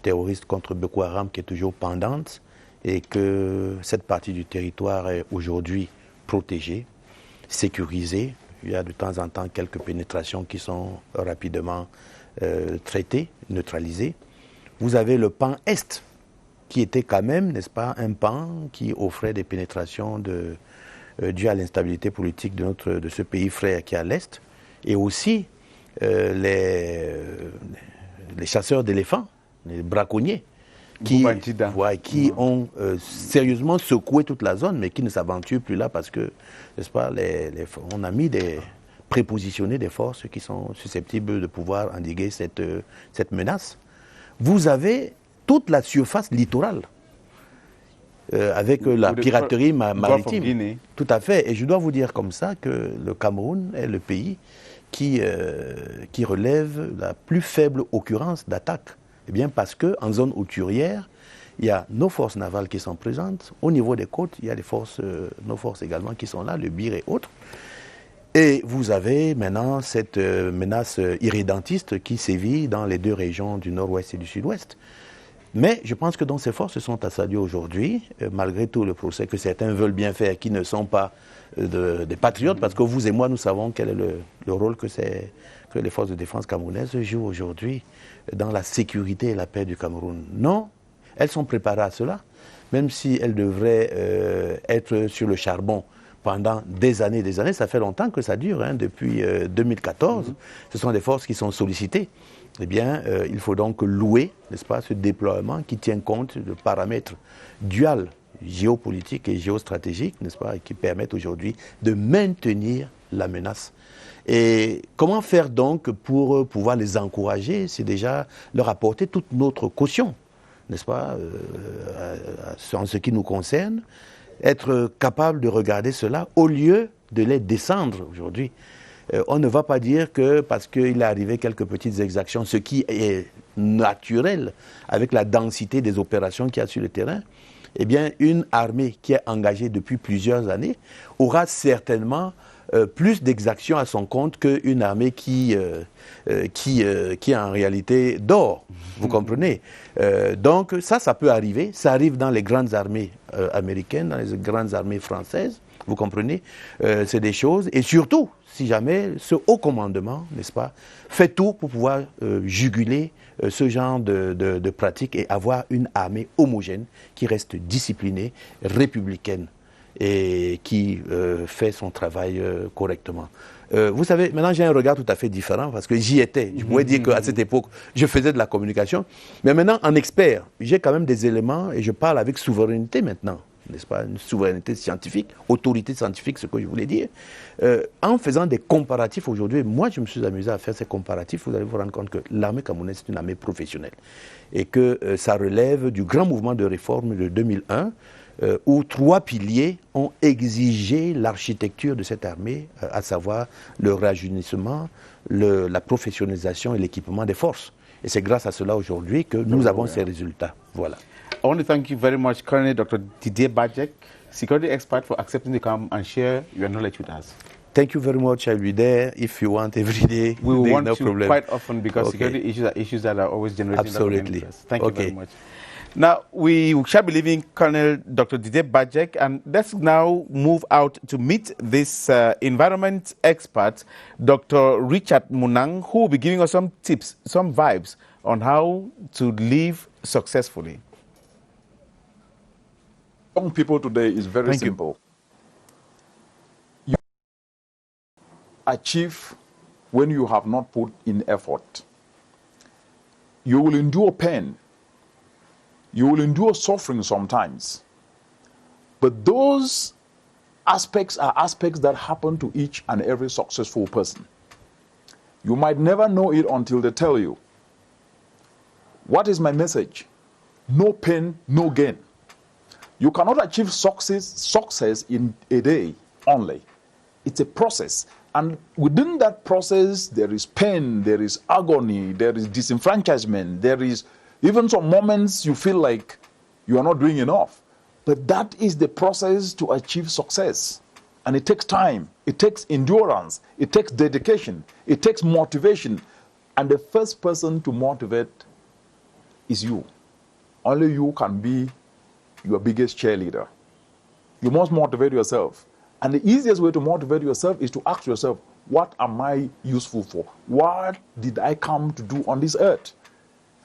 Speaker 2: terroriste contre Boko Haram qui est toujours pendante, et que cette partie du territoire est aujourd'hui protégée, sécurisée. Il y a de temps en temps quelques pénétrations qui sont rapidement traitées, neutralisées. Vous avez le pan Est, qui était quand même, n'est-ce pas, un pan qui offrait des pénétrations dues à l'instabilité politique de ce pays frère qui est à l'Est, et aussi les chasseurs d'éléphants, les braconniers, qui ont sérieusement secoué toute la zone, mais qui ne s'aventurent plus là parce que, n'est-ce pas, on a mis prépositionné des forces qui sont susceptibles de pouvoir endiguer cette menace. Vous avez toute la surface littorale avec la piraterie maritime. Tout à fait. Et je dois vous dire comme ça que le Cameroun est le pays qui relève la plus faible occurrence d'attaque. Eh bien, parce qu'en zone hauturière, il y a nos forces navales qui sont présentes. Au niveau des côtes, il y a nos forces également qui sont là, le BIR et autres. Et vous avez maintenant cette menace irrédentiste qui sévit dans les deux régions du nord-ouest et du sud-ouest. Mais je pense que donc ces forces sont assaillies aujourd'hui, malgré tout le procès que certains veulent bien faire, qui ne sont pas des patriotes, parce que vous et moi, nous savons quel est le rôle que les forces de défense camerounaises jouent aujourd'hui dans la sécurité et la paix du Cameroun. Non, elles sont préparées à cela, même si elles devraient être sur le charbon pendant des années, ça fait longtemps que ça dure, hein, depuis 2014. Ce sont des forces qui sont sollicitées. Eh bien, il faut donc louer, n'est-ce pas, ce déploiement qui tient compte de paramètres duals, géopolitiques et géostratégiques, n'est-ce pas, et qui permettent aujourd'hui de maintenir la menace. Et comment faire donc pour pouvoir les encourager? C'est déjà leur apporter toute notre caution, n'est-ce pas, en ce qui nous concerne, être capable de regarder cela au lieu de les descendre aujourd'hui. On ne va pas dire que parce qu'il est arrivé quelques petites exactions, ce qui est naturel avec la densité des opérations qu'il y a sur le terrain, eh bien une armée qui est engagée depuis plusieurs années aura certainement plus d'exactions à son compte qu'une armée qui en réalité dort, vous comprenez. Donc ça peut arriver, ça arrive dans les grandes armées américaines, dans les grandes armées françaises, vous comprenez. C'est des choses, et surtout, si jamais ce haut commandement, n'est-ce pas, fait tout pour pouvoir juguler ce genre de pratiques et avoir une armée homogène qui reste disciplinée, républicaine, et qui fait son travail correctement. Vous savez, maintenant j'ai un regard tout à fait différent parce que j'y étais. Je pourrais dire qu'à cette époque, je faisais de la communication. Mais maintenant, en expert, j'ai quand même des éléments et je parle avec souveraineté maintenant, n'est-ce pas, une souveraineté scientifique, autorité scientifique, ce que je voulais dire. En faisant des comparatifs aujourd'hui, moi je me suis amusé à faire ces comparatifs, vous allez vous rendre compte que l'armée camerounaise est une armée professionnelle et que ça relève du grand mouvement de réforme de 2001, où 3 piliers ont exigé l'architecture de cette armée, à savoir le rajeunissement, la professionnalisation et l'équipement des forces. Et c'est grâce à cela aujourd'hui que nous avons ces résultats. Voilà.
Speaker 1: I want to thank you very much, Colonel Dr. Didier Badjek, security expert, for accepting to come and share your knowledge with us.
Speaker 2: Thank you very much. I'll be there if you want every day.
Speaker 1: We will want
Speaker 2: no
Speaker 1: you
Speaker 2: problem.
Speaker 1: quite often because security issues are issues that are always generating a lot of interest. Thank you very much. Now, we shall be leaving Colonel Dr. Didier Badjek, and let's now move out to meet this environment expert, Dr. Richard Munang, who will be giving us some tips, some vibes on how to live successfully.
Speaker 5: Young people today is very simple. You achieve when you have not put in effort. You will endure pain. You will endure suffering sometimes. But those aspects are aspects that happen to each and every successful person. You might never know it until they tell you. What is my message? No pain, no gain. You cannot achieve success in a day only. It's a process. And within that process, there is pain, there is agony, there is disenfranchisement, there is even some moments you feel like you are not doing enough. But that is the process to achieve success. And it takes time, it takes endurance, it takes dedication, it takes motivation. And the first person to motivate is you. Only you can be your biggest cheerleader. You must motivate yourself. And the easiest way to motivate yourself is to ask yourself, what am I useful for? What did I come to do on this earth?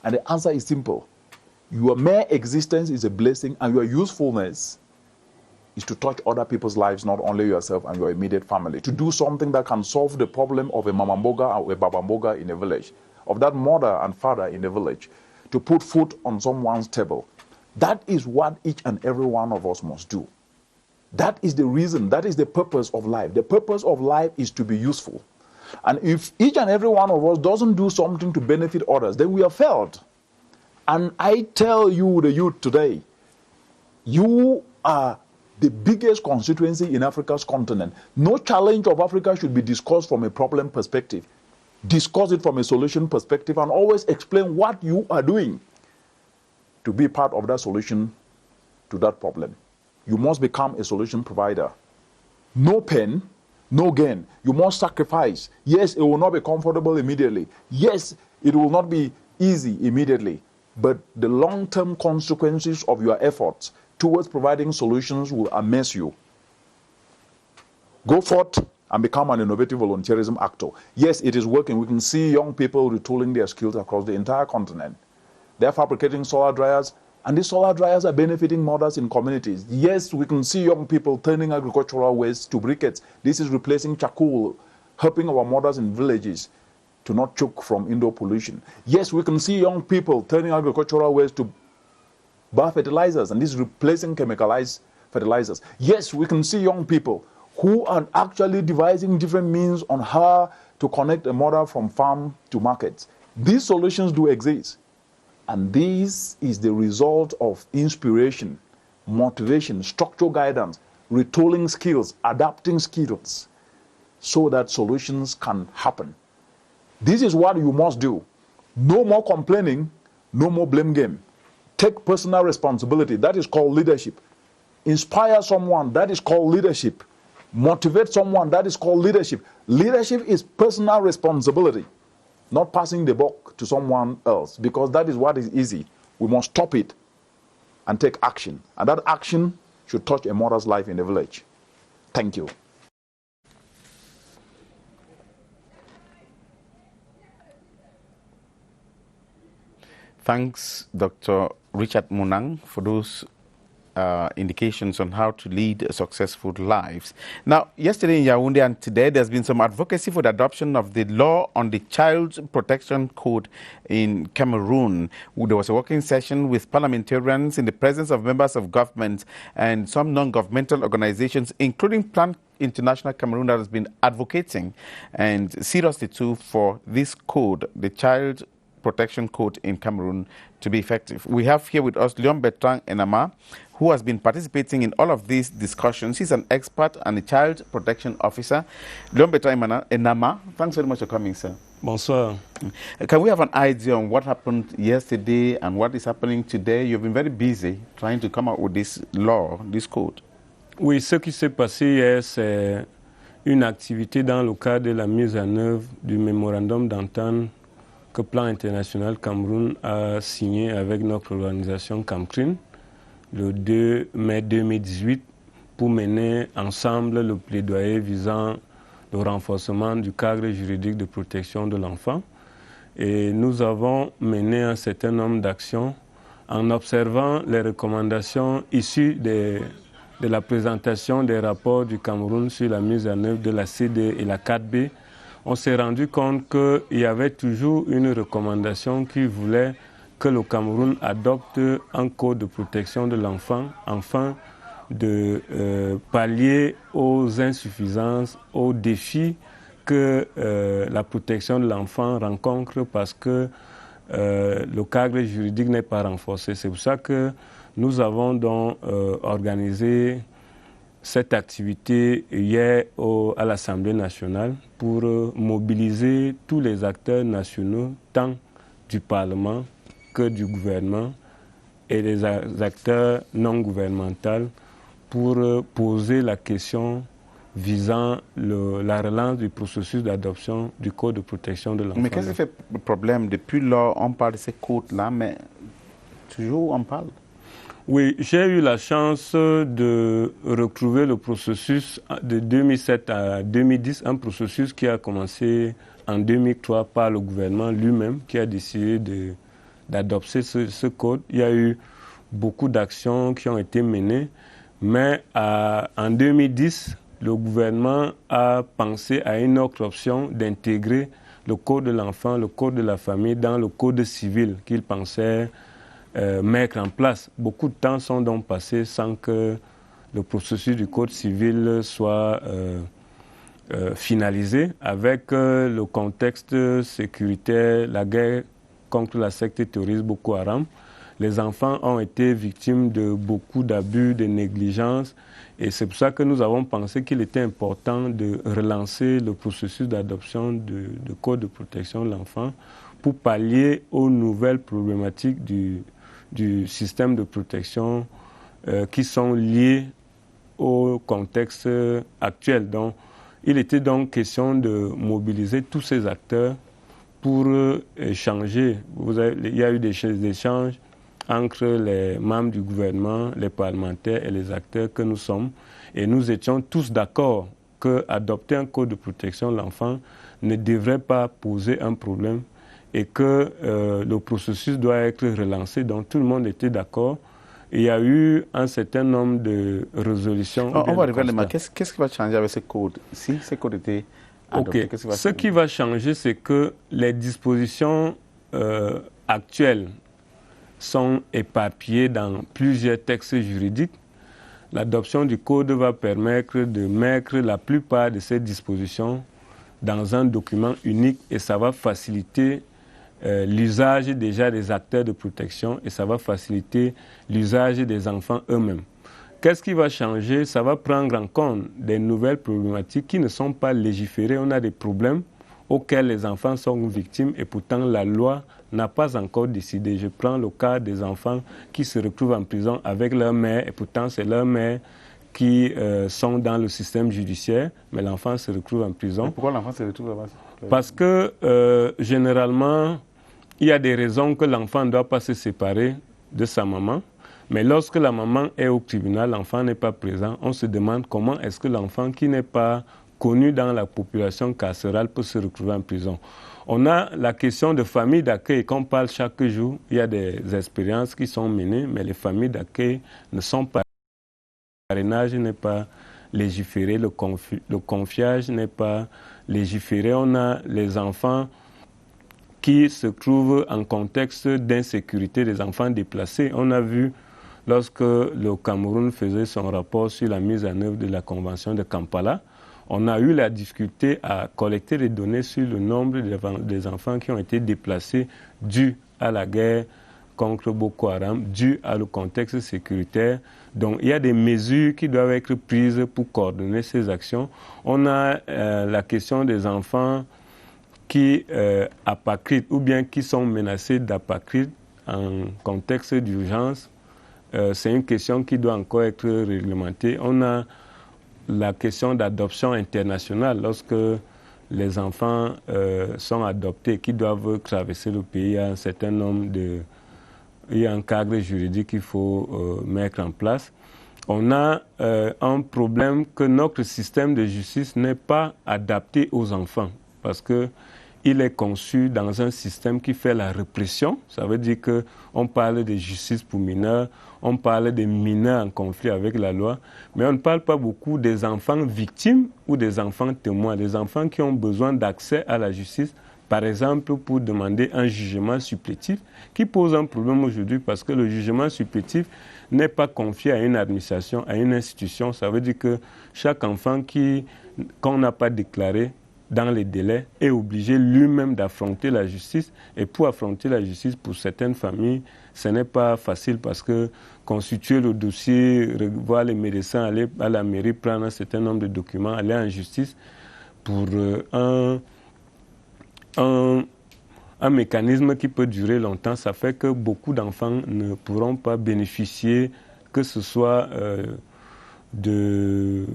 Speaker 5: And the answer is simple. Your mere existence is a blessing, and your usefulness is to touch other people's lives, not only yourself and your immediate family. To do something that can solve the problem of a mamamboga or a babamboga in a village, of that mother and father in a village, to put food on someone's table. That is what each and every one of us must do. That is the reason, that is the purpose of life. The purpose of life is to be useful. And if each and every one of us doesn't do something to benefit others, then we have failed. And I tell you, the youth today, you are the biggest constituency in Africa's continent. No challenge of Africa should be discussed from a problem perspective. Discuss it from a solution perspective and always explain what you are doing to be part of that solution to that problem. You must become a solution provider. No pain, no gain. You must sacrifice. Yes, it will not be comfortable immediately. Yes, it will not be easy immediately. But the long-term consequences of your efforts towards providing solutions will amaze you. Go forth and become an innovative volunteerism actor. Yes, it is working. We can see young people retooling their skills across the entire continent. They're fabricating solar dryers, and these solar dryers are benefiting mothers in communities. Yes, we can see young people turning agricultural waste to briquettes. This is replacing charcoal, helping our mothers in villages to not choke from indoor pollution. Yes, we can see young people turning agricultural waste to biofertilizers, and this is replacing chemicalized fertilizers. Yes, we can see young people who are actually devising different means on how to connect a mother from farm to market. These solutions do exist. And this is the result of inspiration, motivation, structural guidance, retooling skills, adapting skills, so that solutions can happen. This is what you must do. No more complaining, no more blame game. Take personal responsibility. That is called leadership. Inspire someone. That is called leadership. Motivate someone. That is called leadership. Leadership is personal responsibility, not passing the buck to someone else, because that is what is easy. We must stop it and take action. And that action should touch a mother's life in the village. Thank you.
Speaker 1: Thanks, Dr. Richard Munang, for those indications on how to lead successful lives. Now, yesterday in Yaoundé and today, there's been some advocacy for the adoption of the law on the Child Protection Code in Cameroon. There was a working session with parliamentarians in the presence of members of government and some non-governmental organizations, including Plan International Cameroon, that has been advocating and seriously too for this code, the Child Protection Code in Cameroon, to be effective. We have here with us Leon Bertrand Enama, who has been participating in all of these discussions. He's an expert and a child protection officer. Leon Bertrand Enama, thanks very much for coming, sir.
Speaker 6: Bonsoir.
Speaker 1: Can we have an idea on what happened yesterday and what is happening today? You've been very busy trying to come up with this law, this code.
Speaker 6: Oui, ce qui s'est passé hier, c'est une activité dans le cadre de la mise en œuvre du mémorandum d'entente que Plan International Cameroun a signé avec notre organisation CAMCRIN le 2 mai 2018 pour mener ensemble le plaidoyer visant le renforcement du cadre juridique de protection de l'enfant. Et nous avons mené un certain nombre d'actions en observant les recommandations issues de la présentation des rapports du Cameroun sur la mise en œuvre de la CD et la 4B. On s'est rendu compte qu'il y avait toujours une recommandation qui voulait que le Cameroun adopte un code de protection de l'enfant afin de pallier aux insuffisances, aux défis que la protection de l'enfant rencontre parce que le cadre juridique n'est pas renforcé. C'est pour ça que nous avons donc organisé cette activité hier à l'Assemblée nationale pour mobiliser tous les acteurs nationaux, tant du Parlement que du gouvernement et les acteurs non gouvernementaux pour poser la question visant la relance du processus d'adoption du Code de protection de l'enfant.
Speaker 1: Mais qu'est-ce qui fait le problème? Depuis lors, on parle de ces codes-là, mais toujours on parle.
Speaker 6: Oui, j'ai eu la chance de retrouver le processus de 2007 à 2010, un processus qui a commencé en 2003 par le gouvernement lui-même qui a décidé d'adopter ce code. Il y a eu beaucoup d'actions qui ont été menées, mais en 2010, le gouvernement a pensé à une autre option d'intégrer le code de l'enfant, le code de la famille dans le code civil qu'il pensait mettre en place. Beaucoup de temps sont donc passés sans que le processus du code civil soit finalisé avec le contexte sécuritaire, la guerre contre la secte terroriste Boko Haram. Les enfants ont été victimes de beaucoup d'abus, de négligence et c'est pour ça que nous avons pensé qu'il était important de relancer le processus d'adoption de code de protection de l'enfant pour pallier aux nouvelles problématiques du système de protection qui sont liées au contexte actuel. Donc, Il était donc question de mobiliser tous ces acteurs pour échanger. Il y a eu des échanges entre les membres du gouvernement, les parlementaires et les acteurs que nous sommes. Et nous étions tous d'accord qu'adopter un code de protection de l'enfant ne devrait pas poser un problème et que le processus doit être relancé. Donc tout le monde était d'accord. Il y a eu un certain nombre de résolutions.
Speaker 1: On va regarder, mais qu'est-ce qui va changer avec ce code? Si ce code était adopté, qu'est-ce qui va changer?
Speaker 6: Ce qui va changer, c'est que les dispositions actuelles sont éparpillées dans plusieurs textes juridiques. L'adoption du code va permettre de mettre la plupart de ces dispositions dans un document unique et ça va faciliter l'usage déjà des acteurs de protection et ça va faciliter l'usage des enfants eux-mêmes. Qu'est-ce qui va changer? Ça va prendre en compte des nouvelles problématiques qui ne sont pas légiférées. On a des problèmes auxquels les enfants sont victimes et pourtant la loi n'a pas encore décidé. Je prends le cas des enfants qui se retrouvent en prison avec leur mère et pourtant c'est leur mère qui sont dans le système judiciaire, mais l'enfant se retrouve en prison.
Speaker 1: Et pourquoi l'enfant se retrouve là-bas?
Speaker 6: Parce que généralement, il y a des raisons que l'enfant ne doit pas se séparer de sa maman. Mais lorsque la maman est au tribunal, l'enfant n'est pas présent. On se demande comment est-ce que l'enfant qui n'est pas connu dans la population carcérale peut se retrouver en prison. On a la question de famille d'accueil. Quand on parle chaque jour, il y a des expériences qui sont menées, mais les familles d'accueil ne sont pas. Le parrainage n'est pas légiféré, le confiage n'est pas légiféré. On a les enfants qui se trouvent en contexte d'insécurité, des enfants déplacés. On a vu, lorsque le Cameroun faisait son rapport sur la mise en œuvre de la Convention de Kampala, on a eu la difficulté à collecter les données sur le nombre des enfants qui ont été déplacés dû à la guerre contre Boko Haram, dû à le contexte sécuritaire. Donc il y a des mesures qui doivent être prises pour coordonner ces actions. On a la question des enfants qui apatrides ou bien qui sont menacés d'apatride en contexte d'urgence. C'est une question qui doit encore être réglementée. On a la question d'adoption internationale. Lorsque les enfants sont adoptés, qui doivent traverser le pays, il y a un certain nombre de... Il y a un cadre juridique qu'il faut mettre en place. On a un problème que notre système de justice n'est pas adapté aux enfants parce qu'il est conçu dans un système qui fait la répression. Ça veut dire qu'on parle de justice pour mineurs, on parle des mineurs en conflit avec la loi, mais on ne parle pas beaucoup des enfants victimes ou des enfants témoins, des enfants qui ont besoin d'accès à la justice, par exemple pour demander un jugement supplétif, qui pose un problème aujourd'hui parce que le jugement supplétif n'est pas confié à une administration, à une institution. Ça veut dire que chaque enfant qu'on n'a pas déclaré dans les délais est obligé lui-même d'affronter la justice. Et pour affronter la justice, pour certaines familles, ce n'est pas facile parce que constituer le dossier, voir les médecins, aller à la mairie, prendre un certain nombre de documents, aller en justice pour un mécanisme qui peut durer longtemps, ça fait que beaucoup d'enfants ne pourront pas bénéficier, que ce soit de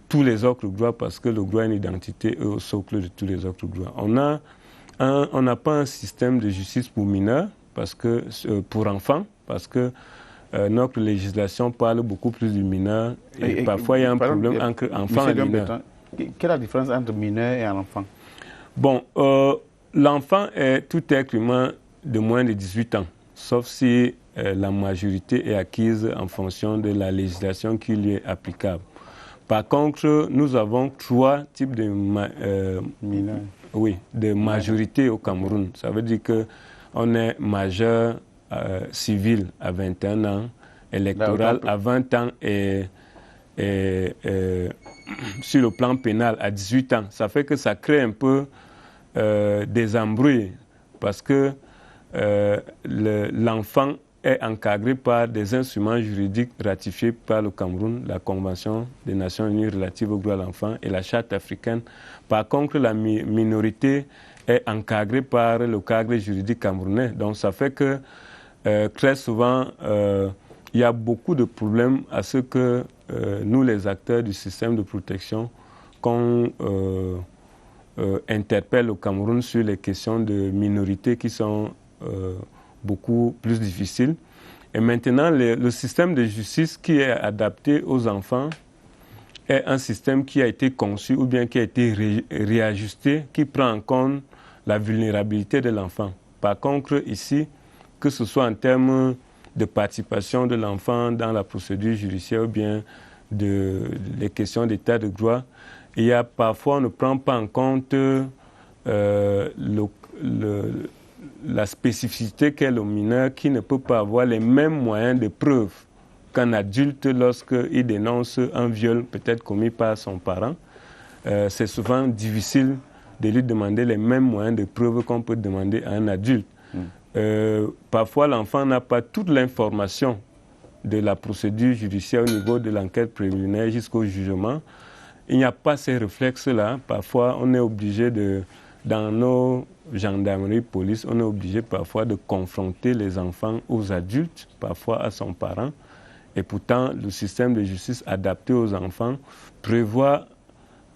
Speaker 6: tous les autres droits, parce que le droit à une identité est au socle de tous les autres droits. On n'a pas un système de justice pour mineurs, parce que, pour enfants, parce que notre législation parle beaucoup plus du mineur, et parfois il y a un problème entre enfants et mineurs.
Speaker 1: Quelle est la différence entre mineur et un enfant?
Speaker 6: Bon, l'enfant est tout être humain de moins de 18 ans, sauf si la majorité est acquise en fonction de la législation qui lui est applicable. Par contre, nous avons 3 types de majorité au Cameroun. Ça veut dire qu'on est majeur civil à 21 ans, électoral à 20 ans et sur le plan pénal à 18 ans. Ça fait que ça crée un peu des embrouilles parce que l'enfant est encadré par des instruments juridiques ratifiés par le Cameroun, la Convention des Nations Unies relative aux droits de l'enfant et la Charte africaine. Par contre, la minorité est encadrée par le cadre juridique camerounais. Donc ça fait que très souvent, il y a beaucoup de problèmes à ce que nous, les acteurs du système de protection, qu'on interpelle au Cameroun sur les questions de minorités qui sont beaucoup plus difficiles. Et maintenant, le système de justice qui est adapté aux enfants est un système qui a été conçu ou bien qui a été réajusté, qui prend en compte la vulnérabilité de l'enfant. Par contre, ici, que ce soit en termes de participation de l'enfant dans la procédure judiciaire ou bien les questions d'état de droit, il y a parfois, on ne prend pas en compte la spécificité qu'est le mineur qui ne peut pas avoir les mêmes moyens de preuve qu'un adulte lorsqu'il dénonce un viol peut-être commis par son parent. C'est souvent difficile de lui demander les mêmes moyens de preuve qu'on peut demander à un adulte. Parfois, l'enfant n'a pas toute l'information de la procédure judiciaire au niveau de l'enquête préliminaire jusqu'au jugement. Il n'y a pas ces réflexes-là. Parfois, on est obligé dans nos gendarmeries, police, on est obligé parfois de confronter les enfants aux adultes, parfois à son parent. Et pourtant, le système de justice adapté aux enfants prévoit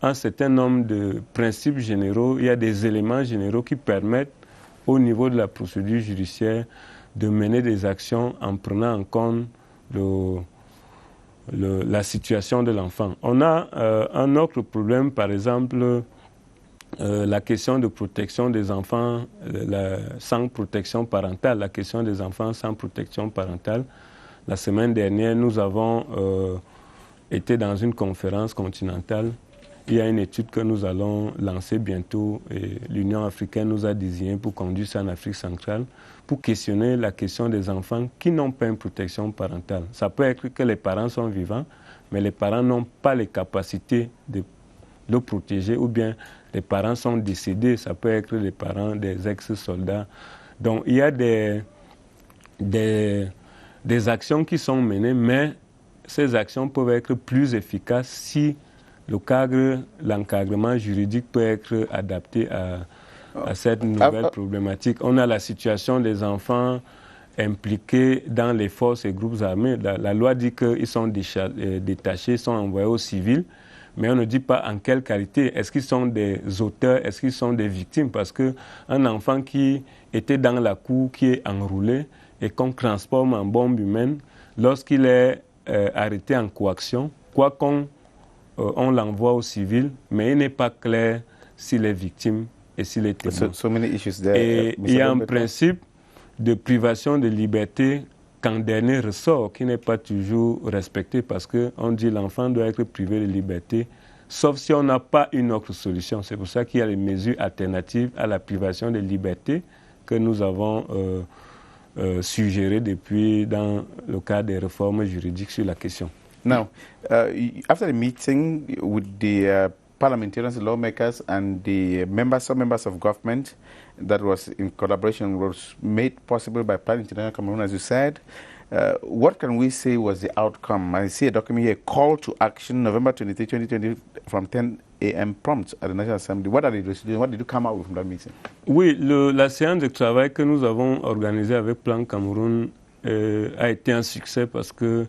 Speaker 6: un certain nombre de principes généraux. Il y a des éléments généraux qui permettent, au niveau de la procédure judiciaire, de mener des actions en prenant en compte la situation de l'enfant. On a un autre problème, par exemple, la question de protection des enfants sans protection parentale, la question des enfants sans protection parentale. La semaine dernière, nous avons été dans une conférence continentale. Il y a une étude que nous allons lancer bientôt et l'Union africaine nous a désigné pour conduire ça en Afrique centrale, pour questionner la question des enfants qui n'ont pas une protection parentale. Ça peut être que les parents sont vivants, mais les parents n'ont pas les capacités de le protéger, ou bien les parents sont décédés, ça peut être les parents des ex-soldats. Donc il y a des actions qui sont menées, mais ces actions peuvent être plus efficaces si l'encadrement juridique peut être adapté à cette nouvelle problématique. On a la situation des enfants impliqués dans les forces et groupes armés. La loi dit qu'ils sont détachés, sont envoyés aux civils, mais on ne dit pas en quelle qualité. Est-ce qu'ils sont des auteurs, est-ce qu'ils sont des victimes? Parce qu'un enfant qui était dans la cour, qui est enroulé et qu'on transforme en bombe humaine, lorsqu'il est arrêté en coaction, quoi qu'on on l'envoie aux civils, mais il n'est pas clair s'il est victime et s'il est témoin. Et il y a un principe de privation de liberté qu'en dernier ressort, qui n'est pas toujours respecté, parce qu'on dit que l'enfant doit être privé de liberté, sauf si on n'a pas une autre solution. C'est pour ça qu'il y a les mesures alternatives à la privation de liberté que nous avons suggérées depuis dans le cadre des réformes juridiques sur la question.
Speaker 1: Now, after the meeting with the parliamentarians, lawmakers, and the some members of government, that was in collaboration, was made possible by Plan International Cameroon, as you said, what can we say was the outcome? I see a document here, Call to Action, November 23, 2020, from 10 a.m. prompt at the National Assembly. What are the resolutions? What did you come out with from that meeting?
Speaker 6: Oui, la séance de travail que nous avons organisée avec Plan Cameroun a été un succès parce que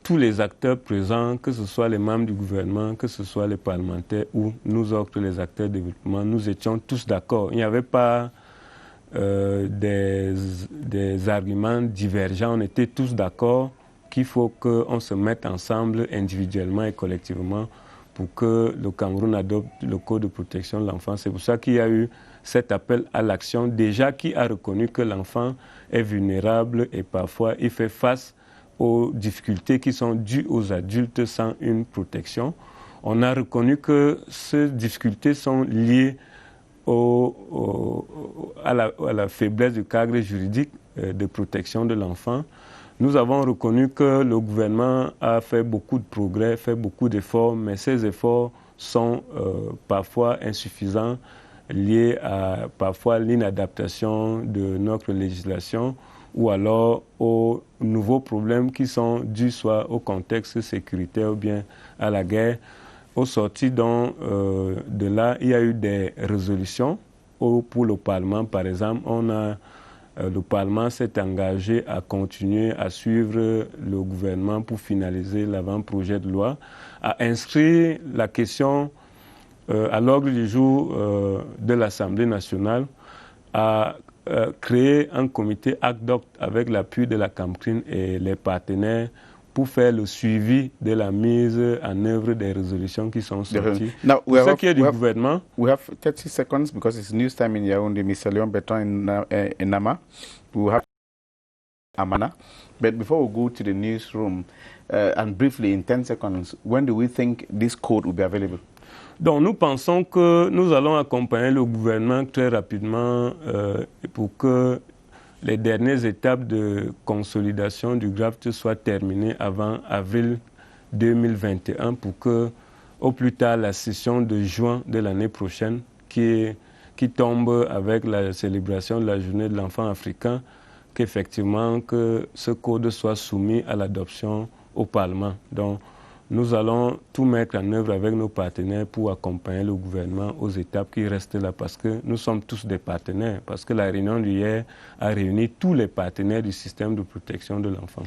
Speaker 6: tous les acteurs présents, que ce soit les membres du gouvernement, que ce soit les parlementaires ou nous autres, les acteurs de développement, nous étions tous d'accord. Il n'y avait pas des arguments divergents. On était tous d'accord qu'il faut qu'on se mette ensemble individuellement et collectivement pour que le Cameroun adopte le Code de protection de l'enfant. C'est pour ça qu'il y a eu cet appel à l'action, déjà qui a reconnu que l'enfant est vulnérable et parfois il fait face aux difficultés qui sont dues aux adultes sans une protection. On a reconnu que ces difficultés sont liées à la faiblesse du cadre juridique de protection de l'enfant. Nous avons reconnu que le gouvernement a fait beaucoup de progrès, fait beaucoup d'efforts, mais ces efforts sont parfois insuffisants, liés à parfois l'inadaptation de notre législation ou alors aux nouveaux problèmes qui sont dus soit au contexte sécuritaire ou bien à la guerre. Au sorti de là, il y a eu des résolutions pour le Parlement. Par exemple, on a le Parlement s'est engagé à continuer à suivre le gouvernement pour finaliser l'avant-projet de loi, à inscrire la question à l'ordre du jour de l'Assemblée nationale, à créer un comité ad hoc avec l'appui de la CAMCRIN et les partenaires pour faire le suivi de la mise en œuvre des résolutions qui sont sorties.
Speaker 1: Now,
Speaker 6: pour ce qui est du gouvernement,
Speaker 1: we have 30 seconds because it's news time in Yaoundé. Mr. Léon Bertrand in Nama. We have Amana. But before we go to the newsroom, and briefly in 10 seconds, when do we think this code will be available?
Speaker 6: Donc nous pensons que nous allons accompagner le gouvernement très rapidement pour que les dernières étapes de consolidation du draft soient terminées avant avril 2021 pour que, au plus tard, la session de juin de l'année prochaine, qui tombe avec la célébration de la journée de l'enfant africain, qu'effectivement que ce code soit soumis à l'adoption au Parlement. Donc, nous allons tout mettre en œuvre avec nos partenaires pour accompagner le gouvernement aux étapes qui restent là, parce que nous sommes tous des partenaires, parce que la réunion d'hier a réuni tous les partenaires du système de protection de l'enfant.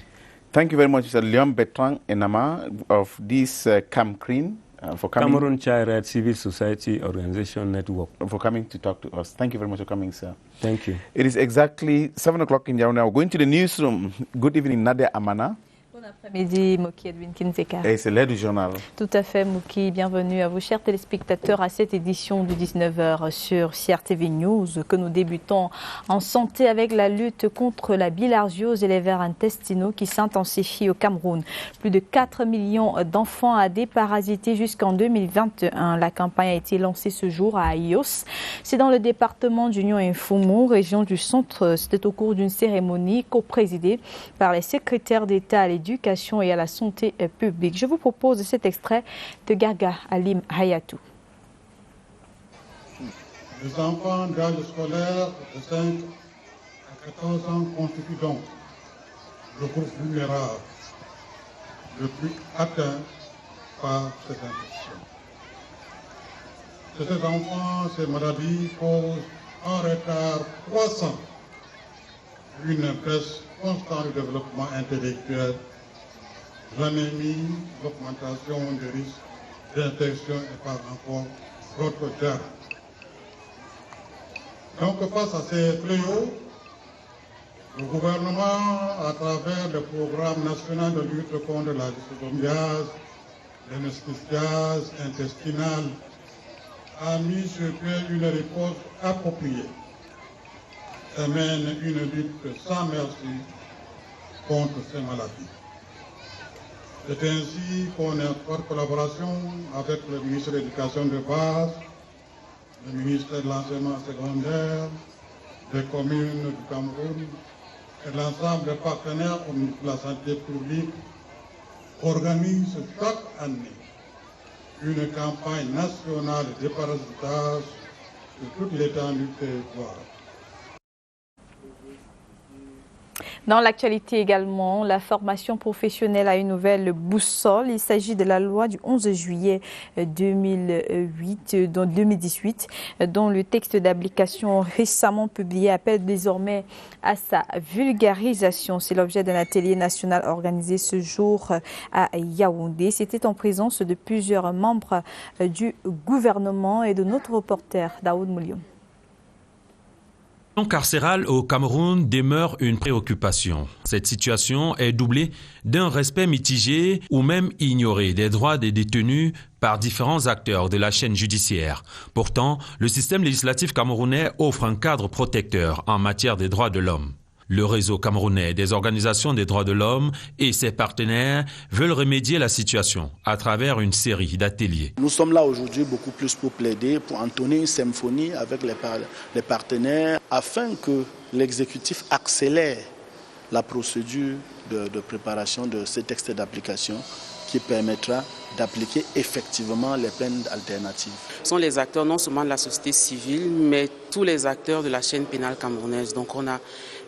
Speaker 1: Thank you very much, Mr. Léon Bertrand Enama of this CAMCRIN. For coming,
Speaker 6: Cameroon Child Rights Civil Society Organization Network.
Speaker 1: For coming to talk to us. Thank you very much for coming, sir.
Speaker 6: Thank you.
Speaker 1: It is exactly 7 o'clock in Yaoundé. We're going to the newsroom. Good evening, Nadia Amana.
Speaker 8: Bon après-midi, Moki Edwin Kinzeka.
Speaker 1: Et c'est l'heure du journal.
Speaker 8: Tout à fait, Moki. Bienvenue à vous, chers téléspectateurs, à cette édition du 19h sur CRTV News que nous débutons en santé avec la lutte contre la bilharziose et les vers intestinaux qui s'intensifie au Cameroun. Plus de 4 millions d'enfants à déparasiter jusqu'en 2021. La campagne a été lancée ce jour à Ayos. C'est dans le département d'Union et Foumou, région du centre. C'était au cours d'une cérémonie co-présidée par les secrétaires d'État à l'éducation et à la santé publique. Je vous propose cet extrait de Garga Alim Hayatou.
Speaker 9: Les enfants d'âge scolaire de 5 à 14 ans constituent donc le groupe vulnérable le plus atteint par cette infection. Chez ces enfants, ces maladies causent un retard croissant, une baisse constante du développement intellectuel, l'anémie, l'augmentation des risques d'infection et par rapport d'autres germes. Donc face à ces fléaux, le gouvernement, à travers le programme national de lutte contre la dystomiase, l'anesthésiase intestinale, a mis sur pied une réponse appropriée et mène une lutte sans merci contre ces maladies. C'est ainsi qu'on est en forte collaboration avec le ministre de l'Éducation de base, le ministère de l'Enseignement secondaire, des communes du Cameroun et l'ensemble des partenaires au ministère de la Santé publique organisent chaque année une campagne nationale de déparasitage sur toute l'étendue du territoire.
Speaker 8: Dans l'actualité également, la formation professionnelle a une nouvelle boussole. Il s'agit de la loi du 11 juillet 2018, dont le texte d'application récemment publié appelle désormais à sa vulgarisation. C'est l'objet d'un atelier national organisé ce jour à Yaoundé. C'était en présence de plusieurs membres du gouvernement et de notre reporter Daoud Mouliom.
Speaker 12: La situation carcérale au Cameroun demeure une préoccupation. Cette situation est doublée d'un respect mitigé ou même ignoré des droits des détenus par différents acteurs de la chaîne judiciaire. Pourtant, le système législatif camerounais offre un cadre protecteur en matière des droits de l'homme. Le réseau camerounais des organisations des droits de l'homme et ses partenaires veulent remédier à la situation à travers une série d'ateliers.
Speaker 24: Nous sommes là aujourd'hui beaucoup plus pour plaider, pour entonner une symphonie avec les partenaires afin que l'exécutif accélère la procédure de préparation de ces textes d'application qui permettra d'appliquer effectivement les peines alternatives.
Speaker 25: Ce sont les acteurs non seulement de la société civile, mais tous les acteurs de la chaîne pénale camerounaise. Donc on a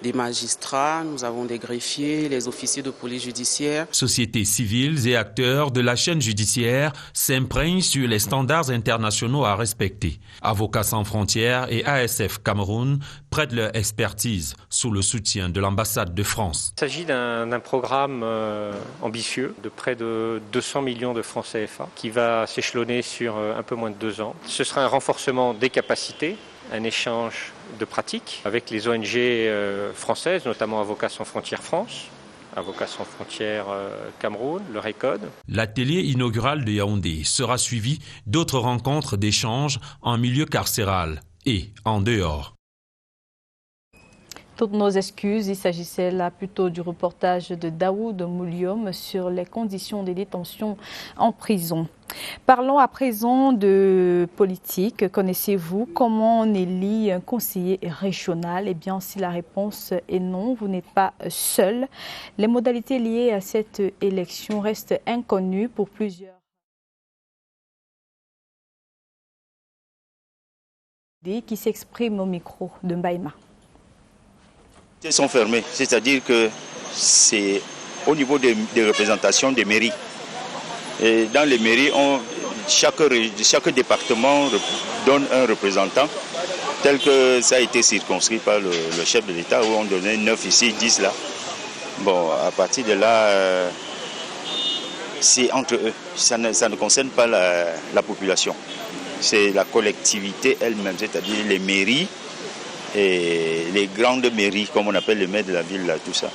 Speaker 7: des magistrats, nous avons des greffiers, les officiers de police judiciaire.
Speaker 12: Sociétés civiles et acteurs de la chaîne judiciaire s'imprègnent sur les standards internationaux à respecter. Avocats sans frontières et ASF Cameroun prêtent leur expertise sous le soutien de l'ambassade de France.
Speaker 11: Il s'agit d'un programme ambitieux de près de 200 millions de francs CFA qui va s'échelonner sur un peu moins de 2 ans. Ce sera un renforcement des capacités, un échange de pratiques avec les ONG françaises, notamment Avocats sans frontières France, Avocats sans frontières Cameroun, le RECODE.
Speaker 12: L'atelier inaugural de Yaoundé sera suivi d'autres rencontres d'échange en milieu carcéral et en dehors.
Speaker 8: Toutes nos excuses, il s'agissait là plutôt du reportage de Daoud Mouliom sur les conditions de détention en prison. Parlons à présent de politique. Connaissez-vous comment on élit un conseiller régional? Eh bien, si la réponse est non, vous n'êtes pas seul. Les modalités liées à cette élection restent inconnues pour plusieurs. Qui s'expriment au micro de Mbaïma.
Speaker 22: Sont fermés, c'est-à-dire que c'est au niveau des représentations des mairies. Et dans les mairies, chaque département donne un représentant, tel que ça a été circonscrit par le chef de l'État, où on donnait 9 ici, 10 là. Bon, à partir de là, c'est entre eux. Ça ne concerne pas la population. C'est la collectivité elle-même, c'est-à-dire les mairies, et les grandes mairies, comme on appelle les maires de la ville, là, tout ça.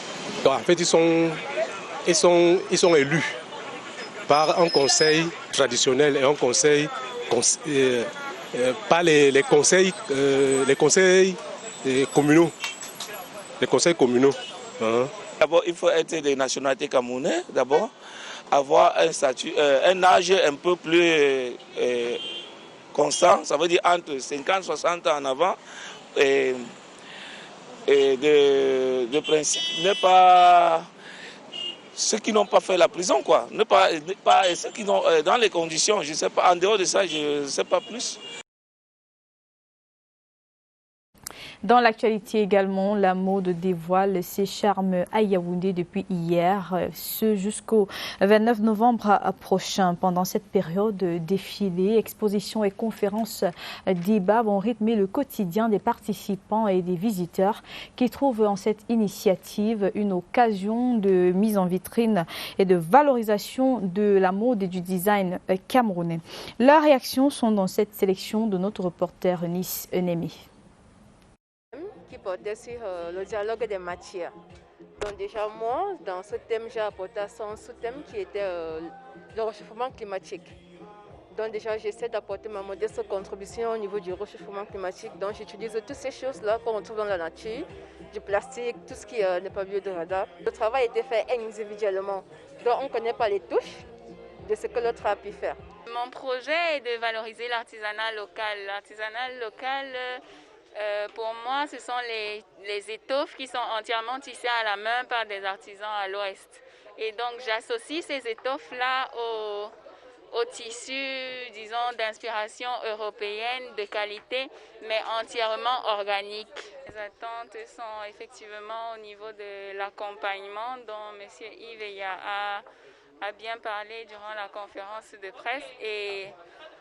Speaker 13: En fait, ils sont élus par un conseil traditionnel et un conseil, pas les conseils communaux. Les conseils communaux. Hein.
Speaker 14: D'abord, il faut être de nationalité camerounaise, d'abord, avoir un statut, un âge un peu plus constant, ça veut dire entre 50 et 60 ans en avant. Et de principe, ne pas ceux qui n'ont pas fait la prison, quoi. Ne pas ceux qui n'ont dans les conditions, je ne sais pas, en dehors de ça, je ne sais pas plus.
Speaker 8: Dans l'actualité également, la mode dévoile ses charmes à Yaoundé depuis hier, ce jusqu'au 29 novembre prochain. Pendant cette période, défilés, expositions et conférences débats vont rythmer le quotidien des participants et des visiteurs qui trouvent en cette initiative une occasion de mise en vitrine et de valorisation de la mode et du design camerounais. Leurs réactions sont dans cette sélection de notre reporter Nice Enemi.
Speaker 25: Qui portait sur le dialogue des matières. Donc déjà moi, dans ce thème, j'ai apporté un sous-thème qui était le réchauffement climatique. Donc déjà, j'essaie d'apporter ma modeste contribution au niveau du réchauffement climatique. Donc j'utilise toutes ces choses-là qu'on retrouve dans la nature, du plastique, tout ce qui n'est pas biodégradable. Le travail a été fait individuellement. Donc on ne connaît pas les touches de ce que l'autre a pu faire.
Speaker 26: Mon projet est de valoriser l'artisanat local. L'artisanat local, pour moi, ce sont les étoffes qui sont entièrement tissées à la main par des artisans à l'ouest. Et donc, j'associe ces étoffes-là au tissu, disons, d'inspiration européenne, de qualité, mais entièrement organique. Les attentes sont effectivement au niveau de l'accompagnement dont M. Yves Eya a bien parlé durant la conférence de presse. Et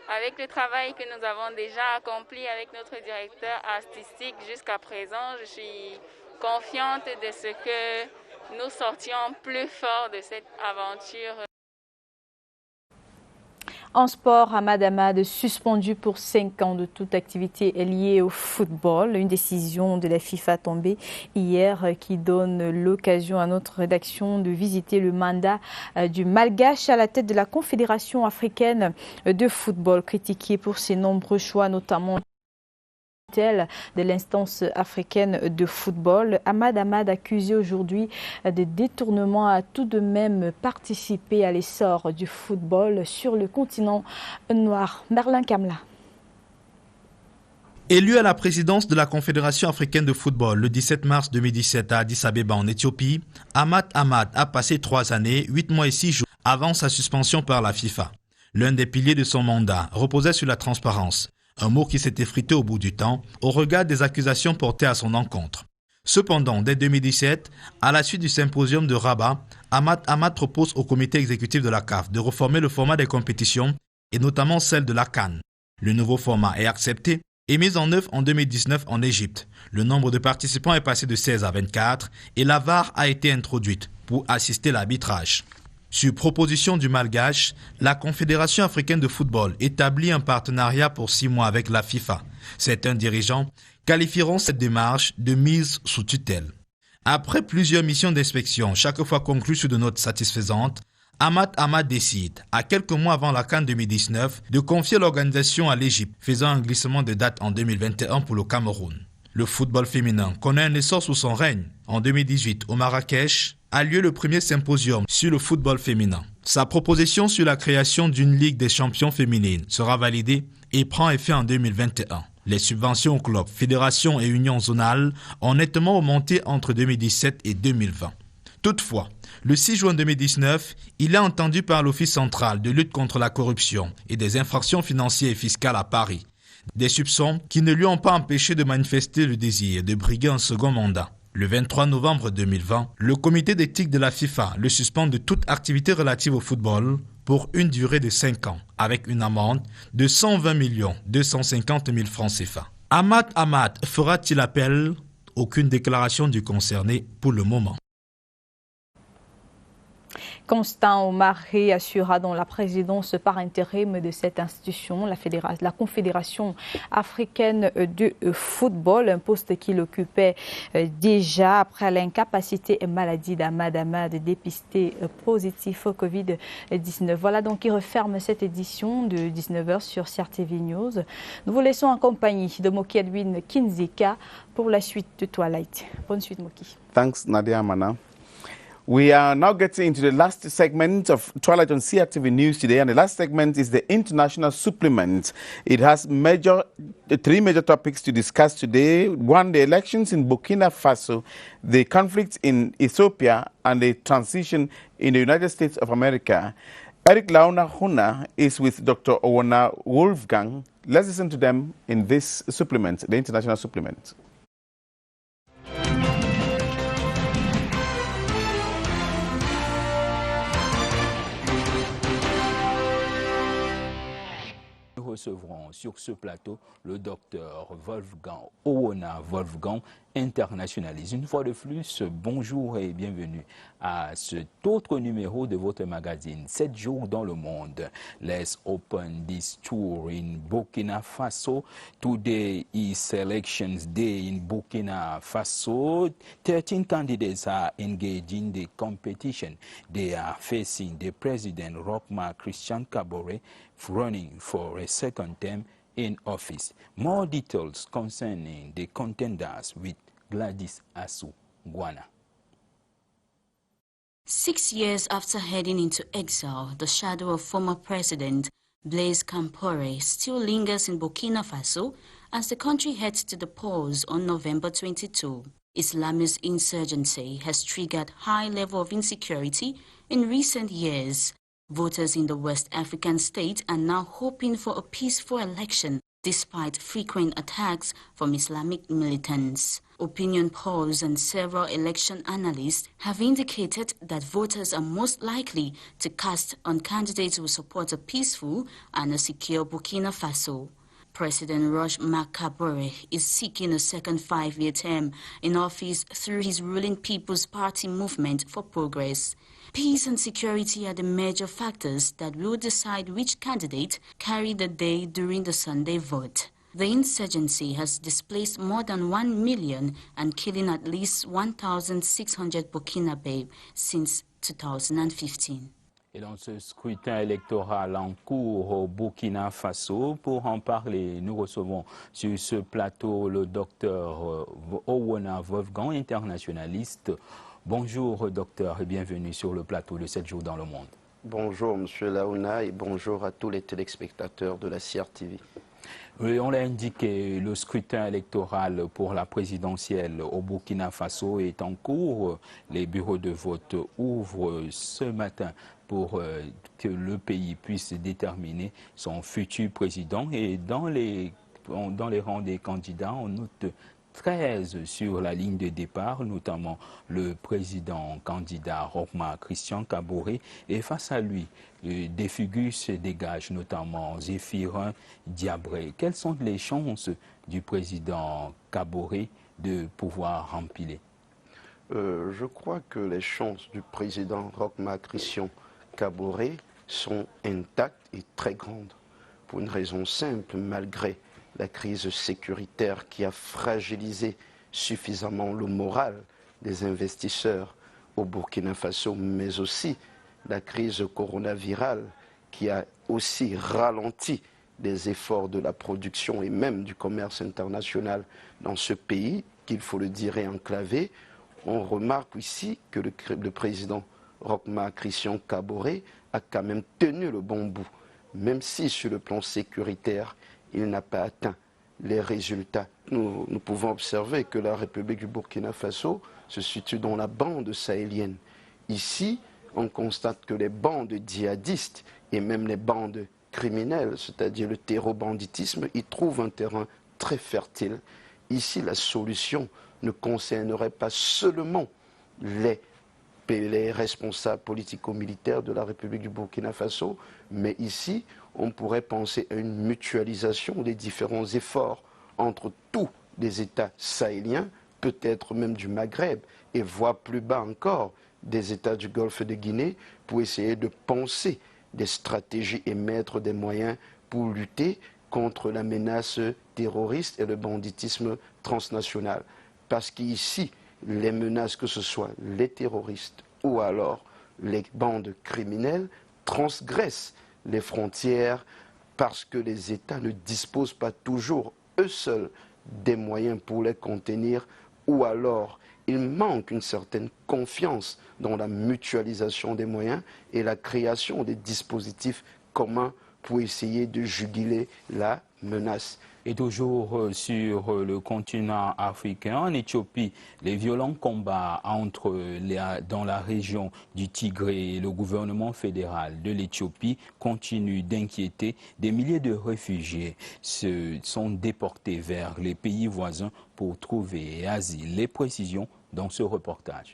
Speaker 26: avec le travail que nous avons déjà accompli avec notre directeur artistique jusqu'à présent, je suis confiante de ce que nous sortions plus forts de cette aventure.
Speaker 8: En sport, Ahmad suspendu pour 5 ans de toute activité liée au football. Une décision de la FIFA tombée hier qui donne l'occasion à notre rédaction de visiter le mandat du Malgache à la tête de la Confédération africaine de football, critiqué pour ses nombreux choix, notamment de l'instance africaine de football. Ahmad accusé aujourd'hui de détournement, a tout de même participé à l'essor du football sur le continent noir. Merlin Kamla.
Speaker 27: Élu à la présidence de la Confédération africaine de football le 17 mars 2017 à Addis Abeba en Éthiopie, Ahmad a passé 3 années, 8 mois et 6 jours avant sa suspension par la FIFA. L'un des piliers de son mandat reposait sur la transparence. Un mot qui s'est effrité au bout du temps, au regard des accusations portées à son encontre. Cependant, dès 2017, à la suite du symposium de Rabat, Ahmad propose au comité exécutif de la CAF de reformer le format des compétitions et notamment celle de la CAN. Le nouveau format est accepté et mis en œuvre en 2019 en Égypte. Le nombre de participants est passé de 16 à 24 et la VAR a été introduite pour assister l'arbitrage. Sur proposition du Malgache, la Confédération africaine de football établit un partenariat pour 6 mois avec la FIFA. Certains dirigeants qualifieront cette démarche de mise sous tutelle. Après plusieurs missions d'inspection, chaque fois conclues sur de notes satisfaisantes, Ahmad décide, à quelques mois avant la CAN 2019, de confier l'organisation à l'Égypte, faisant un glissement de date en 2021 pour le Cameroun. Le football féminin connaît un essor sous son règne. En 2018, au Marrakech, a lieu le premier symposium sur le football féminin. Sa proposition sur la création d'une Ligue des champions féminines sera validée et prend effet en 2021. Les subventions aux clubs, fédérations et unions zonales ont nettement augmenté entre 2017 et 2020. Toutefois, le 6 juin 2019, il est entendu par l'Office central de lutte contre la corruption et des infractions financières et fiscales à Paris. Des soupçons qui ne lui ont pas empêché de manifester le désir de briguer un second mandat. Le 23 novembre 2020, le comité d'éthique de la FIFA le suspend de toute activité relative au football pour une durée de 5 ans, avec une amende de 120 250 000 francs CFA. Ahmad fera-t-il appel? Aucune déclaration du concerné pour le moment.
Speaker 8: Constant Omaré assurera dans la présidence par intérim de cette institution, la Confédération africaine de football, un poste qu'il occupait déjà après l'incapacité et maladie d'Ahmad dépisté positif au Covid-19. Voilà donc qui referme cette édition de 19h sur CRTV News. Nous vous laissons en compagnie de Moki Edwin Kinzeka pour la suite de Twilight. Bonne suite Moki.
Speaker 1: Thanks Nadia Mana. We are now getting into the last segment of Twilight on CRTV News today, and the last segment is the international supplement. It has 3 major topics to discuss today. One, the elections in Burkina Faso, the conflict in Ethiopia, and the transition in the United States of America. Eric Launa Huna is with Dr. Owona Wolfgang. Let's listen to them in this supplement, the international supplement.
Speaker 10: Nous recevrons sur ce plateau le docteur Wolfgang Owona Wolfgang, internationaliste. Une fois de plus, bonjour et bienvenue à cet autre numéro de votre magazine 7 jours dans le monde. Let's open this tour in Burkina Faso. Today is elections day in Burkina Faso. 13 candidates are engaged in the competition. They are facing the president Roch-Marc Christian Kabore, running for a second term in office. More details concerning the contenders with Gladys Assu-Guana.
Speaker 15: 6 years after heading into exile, the shadow of former President Blaise Compaoré still lingers in Burkina Faso as the country heads to the polls on November 22. Islamist insurgency has triggered high level of insecurity in recent years. Voters in the West African state are now hoping for a peaceful election despite frequent attacks from Islamic militants. Opinion polls and several election analysts have indicated that voters are most likely to cast on candidates who support a peaceful and a secure Burkina Faso. President Roch-Marc Kabore is seeking a second 5-year term in office through his ruling People's Party Movement for Progress. Peace and security are the major factors that will decide which candidate carry the day during the Sunday vote. The insurgency has displaced more than 1 million and killing at least 1,600 Burkinabé since 2015.
Speaker 10: Et dans ce scrutin électoral en cours au Burkina Faso, pour en parler, nous recevons sur ce plateau le docteur Owona Wolfgang, internationaliste. Bonjour docteur et bienvenue sur le plateau de 7 jours dans le monde.
Speaker 16: Bonjour monsieur Laouna et bonjour à tous les téléspectateurs de la CRTV.
Speaker 10: Oui, on l'a indiqué, le scrutin électoral pour la présidentielle au Burkina Faso est en cours. Les bureaux de vote ouvrent ce matin pour que le pays puisse déterminer son futur président. Et dans les rangs des candidats, on note 13 sur la ligne de départ, notamment le président candidat Rochma Christian Kaboré. Et face à lui, des figures se dégagent, notamment Zéphirin Diabré. Quelles sont les chances du président Kaboré de pouvoir rempiler?
Speaker 16: Je crois que les chances du président Rochma Christian Kaboré sont intactes et très grandes. Pour une raison simple, malgré la crise sécuritaire qui a fragilisé suffisamment le moral des investisseurs au Burkina Faso, mais aussi la crise coronavirale qui a aussi ralenti les efforts de la production et même du commerce international dans ce pays, qu'il faut le dire, est enclavé. On remarque ici que le président Rochma Christian Kaboré a quand même tenu le bon bout, même si sur le plan sécuritaire, il n'a pas atteint les résultats. Nous pouvons observer que la République du Burkina Faso se situe dans la bande sahélienne. Ici, on constate que les bandes djihadistes et même les bandes criminelles, c'est-à-dire le terror-banditisme, y trouvent un terrain très fertile. Ici, la solution ne concernerait pas seulement les responsables politico-militaires de la République du Burkina Faso, mais ici, on pourrait penser à une mutualisation des différents efforts entre tous les États sahéliens, peut-être même du Maghreb, et voire plus bas encore, des États du Golfe de Guinée, pour essayer de penser des stratégies et mettre des moyens pour lutter contre la menace terroriste et le banditisme transnational. Parce qu'ici, les menaces, que ce soit les terroristes ou alors les bandes criminelles, transgressent les frontières parce que les États ne disposent pas toujours eux seuls des moyens pour les contenir, ou alors il manque une certaine confiance dans la mutualisation des moyens et la création des dispositifs communs pour essayer de juguler la menace.
Speaker 10: Et toujours sur le continent africain, en Éthiopie, les violents combats dans la région du Tigré et le gouvernement fédéral de l'Éthiopie continuent d'inquiéter. Des milliers de réfugiés sont déportés vers les pays voisins pour trouver asile. Les précisions dans ce reportage.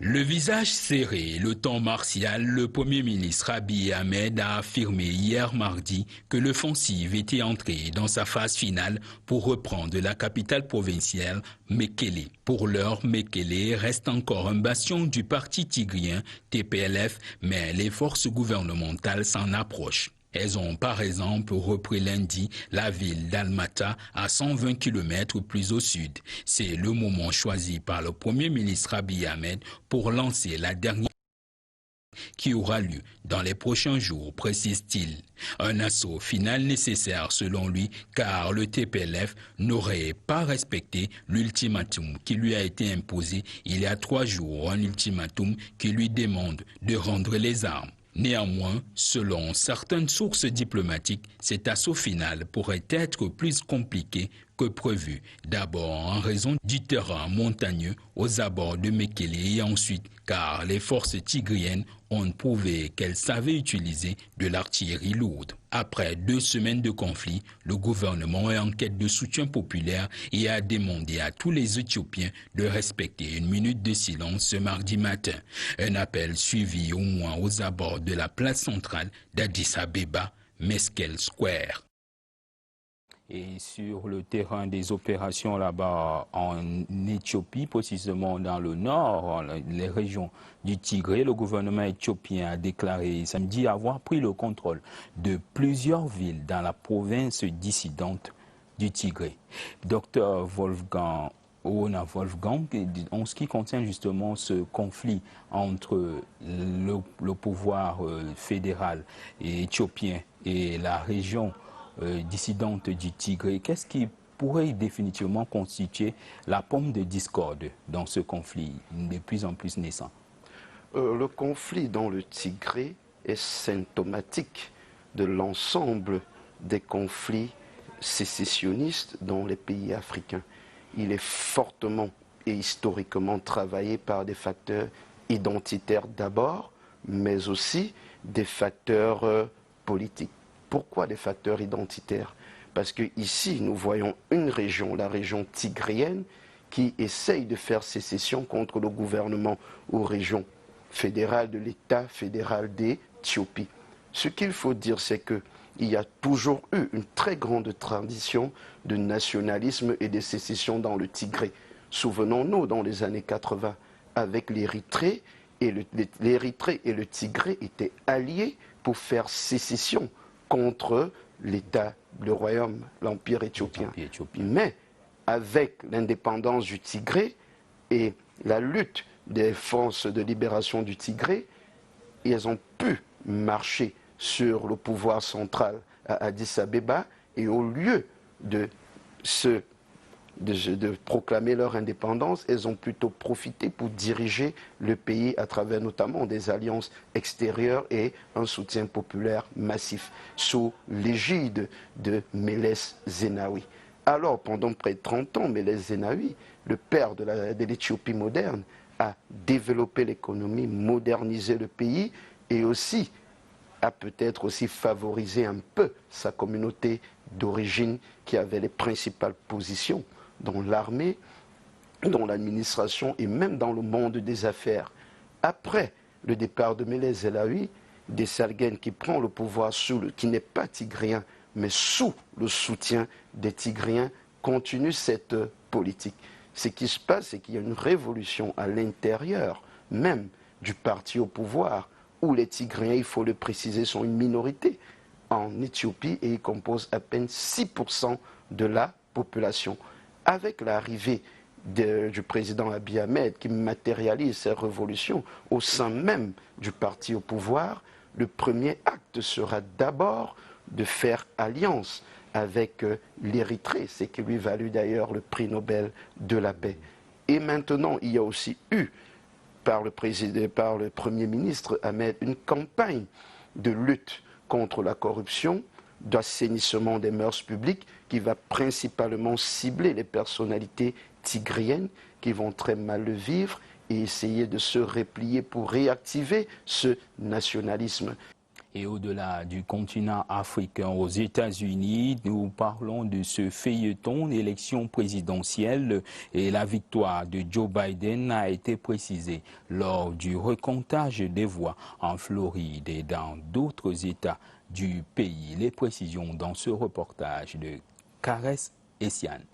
Speaker 12: Le visage serré, le ton martial, le Premier ministre Abiy Ahmed a affirmé hier mardi que l'offensive était entrée dans sa phase finale pour reprendre la capitale provinciale, Mekele. Pour l'heure, Mekele reste encore un bastion du parti tigrien TPLF, mais les forces gouvernementales s'en approchent. Elles ont par exemple repris lundi la ville d'Almata à 120 km plus au sud. C'est le moment choisi par le Premier ministre Abiy Ahmed pour lancer la dernière qui aura lieu dans les prochains jours, précise-t-il. Un assaut final nécessaire selon lui, car le TPLF n'aurait pas respecté l'ultimatum qui lui a été imposé il y a 3 jours, un ultimatum qui lui demande de rendre les armes. Néanmoins, selon certaines sources diplomatiques, cet assaut final pourrait être plus compliqué que prévu. D'abord en raison du terrain montagneux aux abords de Mekele et ensuite car les forces tigriennes ont prouvé qu'elles savaient utiliser de l'artillerie lourde. Après 2 semaines de conflit, le gouvernement est en quête de soutien populaire et a demandé à tous les Éthiopiens de respecter une minute de silence ce mardi matin. Un appel suivi au moins aux abords de la place centrale d'Addis Abeba, Meskel Square.
Speaker 10: Et sur le terrain des opérations là-bas en Éthiopie, précisément dans le nord, les régions du Tigré, le gouvernement éthiopien a déclaré samedi avoir pris le contrôle de plusieurs villes dans la province dissidente du Tigré. Dr Wolfgang Owona Wolfgang, en ce qui concerne justement ce conflit entre le pouvoir fédéral et éthiopien et la région dissidente du Tigré, qu'est-ce qui pourrait définitivement constituer la pomme de discorde dans ce conflit de plus en plus naissant?
Speaker 16: Le conflit dans le Tigré est symptomatique de l'ensemble des conflits sécessionnistes dans les pays africains. Il est fortement et historiquement travaillé par des facteurs identitaires d'abord, mais aussi des facteurs politiques. Pourquoi des facteurs identitaires? Parce qu'ici, nous voyons une région, la région tigréenne, qui essaye de faire sécession contre le gouvernement ou région fédérale de l'État fédéral d'Éthiopie. Ce qu'il faut dire, c'est qu'il y a toujours eu une très grande tradition de nationalisme et de sécession dans le Tigré. Souvenons-nous, dans les années 80, avec l'Érythrée, l'Érythrée et le Tigré étaient alliés pour faire sécession contre l'État, le royaume, l'Empire éthiopien. Mais avec l'indépendance du Tigré et la lutte des forces de libération du Tigré, ils ont pu marcher sur le pouvoir central à Addis Abeba, et au lieu de proclamer leur indépendance, elles ont plutôt profité pour diriger le pays à travers notamment des alliances extérieures et un soutien populaire massif sous l'égide de Meles Zenawi. Alors, pendant près de 30 ans, Meles Zenawi, le père de l'Éthiopie moderne, a développé l'économie, modernisé le pays et aussi a peut-être aussi favorisé un peu sa communauté d'origine qui avait les principales positions dans l'armée, dans l'administration et même dans le monde des affaires. Après le départ de Meles Zenawi, Desalegn qui prend le pouvoir qui n'est pas tigréen, mais sous le soutien des Tigréens, continue cette politique. Ce qui se passe, c'est qu'il y a une révolution à l'intérieur même du parti au pouvoir, où les Tigréens, il faut le préciser, sont une minorité en Éthiopie et ils composent à peine 6% de la population. Avec l'arrivée du président Abiy Ahmed qui matérialise ces révolutions au sein même du parti au pouvoir, le premier acte sera d'abord de faire alliance avec l'Érythrée, ce qui lui valut d'ailleurs le prix Nobel de la paix. Et maintenant, il y a aussi eu, par le Premier ministre Ahmed, une campagne de lutte contre la corruption, d'assainissement des mœurs publiques, qui va principalement cibler les personnalités tigréennes qui vont très mal le vivre et essayer de se replier pour réactiver ce nationalisme.
Speaker 10: Et au-delà du continent africain, aux États-Unis, nous parlons de ce feuilleton d'élection présidentielle et la victoire de Joe Biden a été précisée lors du recomptage des voix en Floride et dans d'autres États du pays. Les précisions dans ce reportage de Karès Essiane.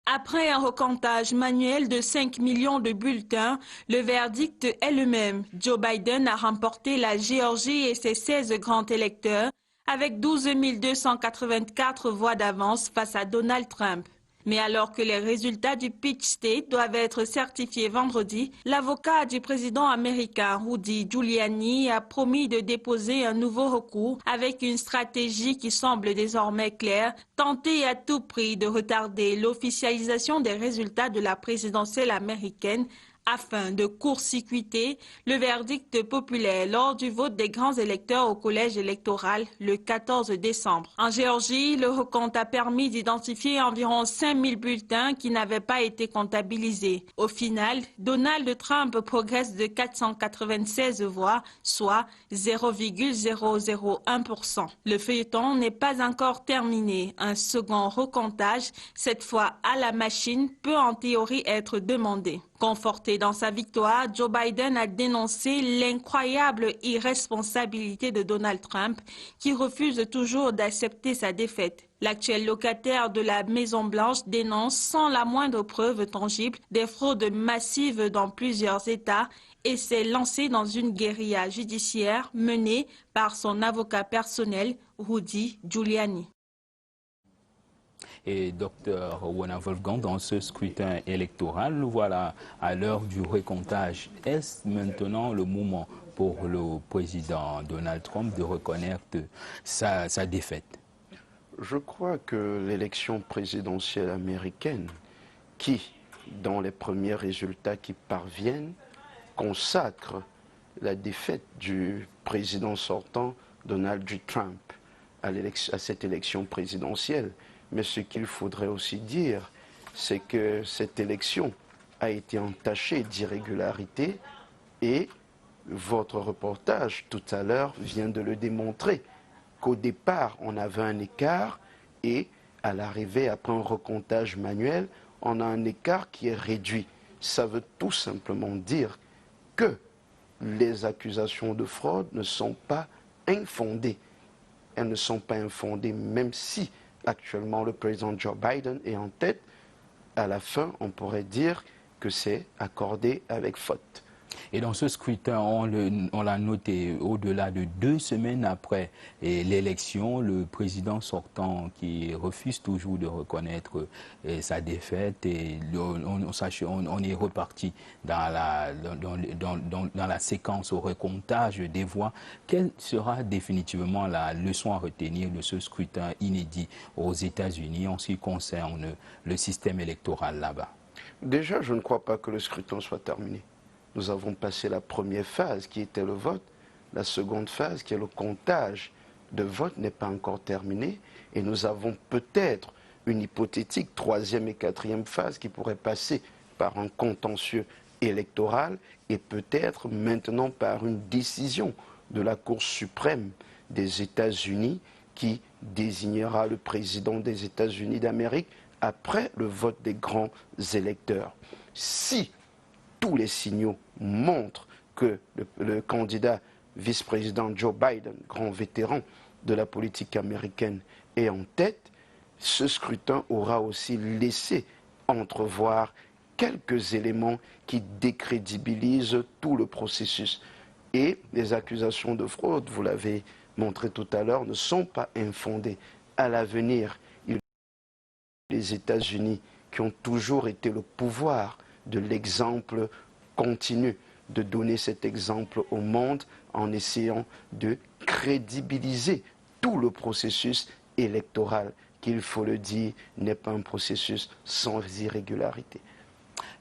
Speaker 3: Après un recomptage manuel de 5 millions de bulletins, le verdict est le même. Joe Biden a remporté la Géorgie et ses 16 grands électeurs avec 12 284 voix d'avance face à Donald Trump. Mais alors que les résultats du Peach State doivent être certifiés vendredi, l'avocat du président américain Rudy Giuliani a promis de déposer un nouveau recours avec une stratégie qui semble désormais claire, tenter à tout prix de retarder l'officialisation des résultats de la présidentielle américaine afin de court-circuiter le verdict populaire lors du vote des grands électeurs au collège électoral le 14 décembre. En Géorgie, le recompte a permis d'identifier environ 5000 bulletins qui n'avaient pas été comptabilisés. Au final, Donald Trump progresse de 496 voix, soit 0,001%. Le feuilleton n'est pas encore terminé. Un second recomptage, cette fois à la machine, peut en théorie être demandé. Conforté dans sa victoire, Joe Biden a dénoncé l'incroyable irresponsabilité de Donald Trump, qui refuse toujours d'accepter sa défaite. L'actuel locataire de la Maison-Blanche dénonce sans la moindre preuve tangible des fraudes massives dans plusieurs États et s'est lancé dans une guérilla judiciaire menée par son avocat personnel, Rudy Giuliani.
Speaker 10: Et Dr Owona Wolfgang, dans ce scrutin électoral, nous voilà à l'heure du recomptage. Est-ce maintenant le moment pour le président Donald Trump de reconnaître sa défaite?
Speaker 16: Je crois que l'élection présidentielle américaine, qui, dans les premiers résultats qui parviennent, consacre la défaite du président sortant Donald J. Trump à cette élection présidentielle. Mais ce qu'il faudrait aussi dire, c'est que cette élection a été entachée d'irrégularités et votre reportage tout à l'heure vient de le démontrer. qu'au départ, on avait un écart et à l'arrivée, après un recomptage manuel, on a un écart qui est réduit. Ça veut tout simplement dire que les accusations de fraude ne sont pas infondées. Elles ne sont pas infondées, même si actuellement le président Joe Biden est en tête. À la fin, on pourrait dire que c'est accordé avec faute.
Speaker 10: Et dans ce scrutin, on l'a noté, au-delà de 2 semaines après l'élection, le président sortant qui refuse toujours de reconnaître sa défaite, et on est reparti dans la séquence au recomptage des voix. Quelle sera définitivement la leçon à retenir de ce scrutin inédit aux États-Unis en ce qui concerne le système électoral là-bas?
Speaker 16: Déjà, je ne crois pas que le scrutin soit terminé. Nous avons passé la première phase qui était le vote. La seconde phase qui est le comptage de vote n'est pas encore terminée. Et nous avons peut-être une hypothétique 3e et 4e phase qui pourrait passer par un contentieux électoral et peut-être maintenant par une décision de la Cour suprême des États-Unis qui désignera le président des États-Unis d'Amérique après le vote des grands électeurs. Si tous les signaux montrent que le candidat vice-président Joe Biden, grand vétéran de la politique américaine, est en tête, ce scrutin aura aussi laissé entrevoir quelques éléments qui décrédibilisent tout le processus. Et les accusations de fraude, vous l'avez montré tout à l'heure, ne sont pas infondées. À l'avenir, les États-Unis, qui ont toujours été le pouvoir de l'exemple continu, de donner cet exemple au monde en essayant de crédibiliser tout le processus électoral, qu'il faut le dire, n'est pas un processus sans irrégularité.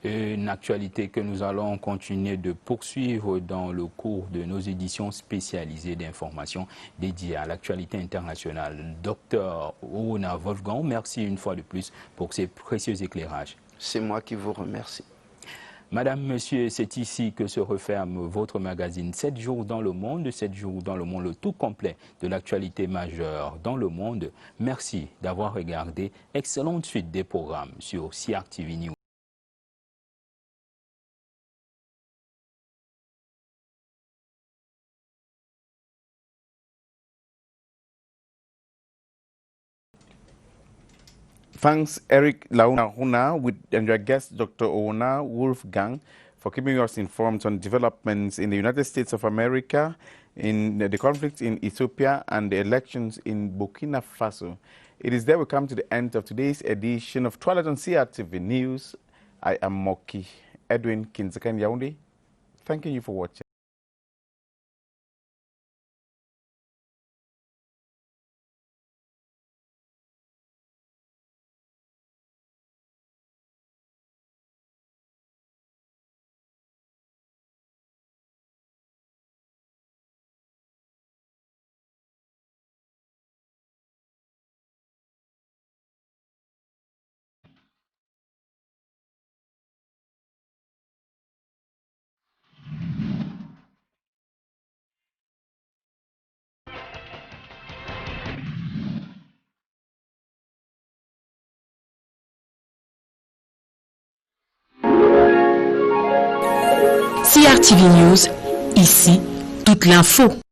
Speaker 10: Une actualité que nous allons continuer de poursuivre dans le cours de nos éditions spécialisées d'information dédiées à l'actualité internationale. Dr Owona Wolfgang, merci une fois de plus pour ces précieux éclairages.
Speaker 16: C'est moi qui vous remercie.
Speaker 10: Madame, Monsieur, c'est ici que se referme votre magazine 7 jours dans le monde. 7 jours dans le monde, le tout complet de l'actualité majeure dans le monde. Merci d'avoir regardé. Excellente suite des programmes sur CRTV News.
Speaker 1: Thanks, Eric Launa, and your guest, Dr. Owona Wolfgang, for keeping us informed on developments in the United States of America, in the conflict in Ethiopia, and the elections in Burkina Faso. It is there we come to the end of today's edition of Twilight on CRTV News. I am Moki Edwin Kinzaka in Yaoundé. Thanking you for watching.
Speaker 4: CRTV News, ici, toute l'info.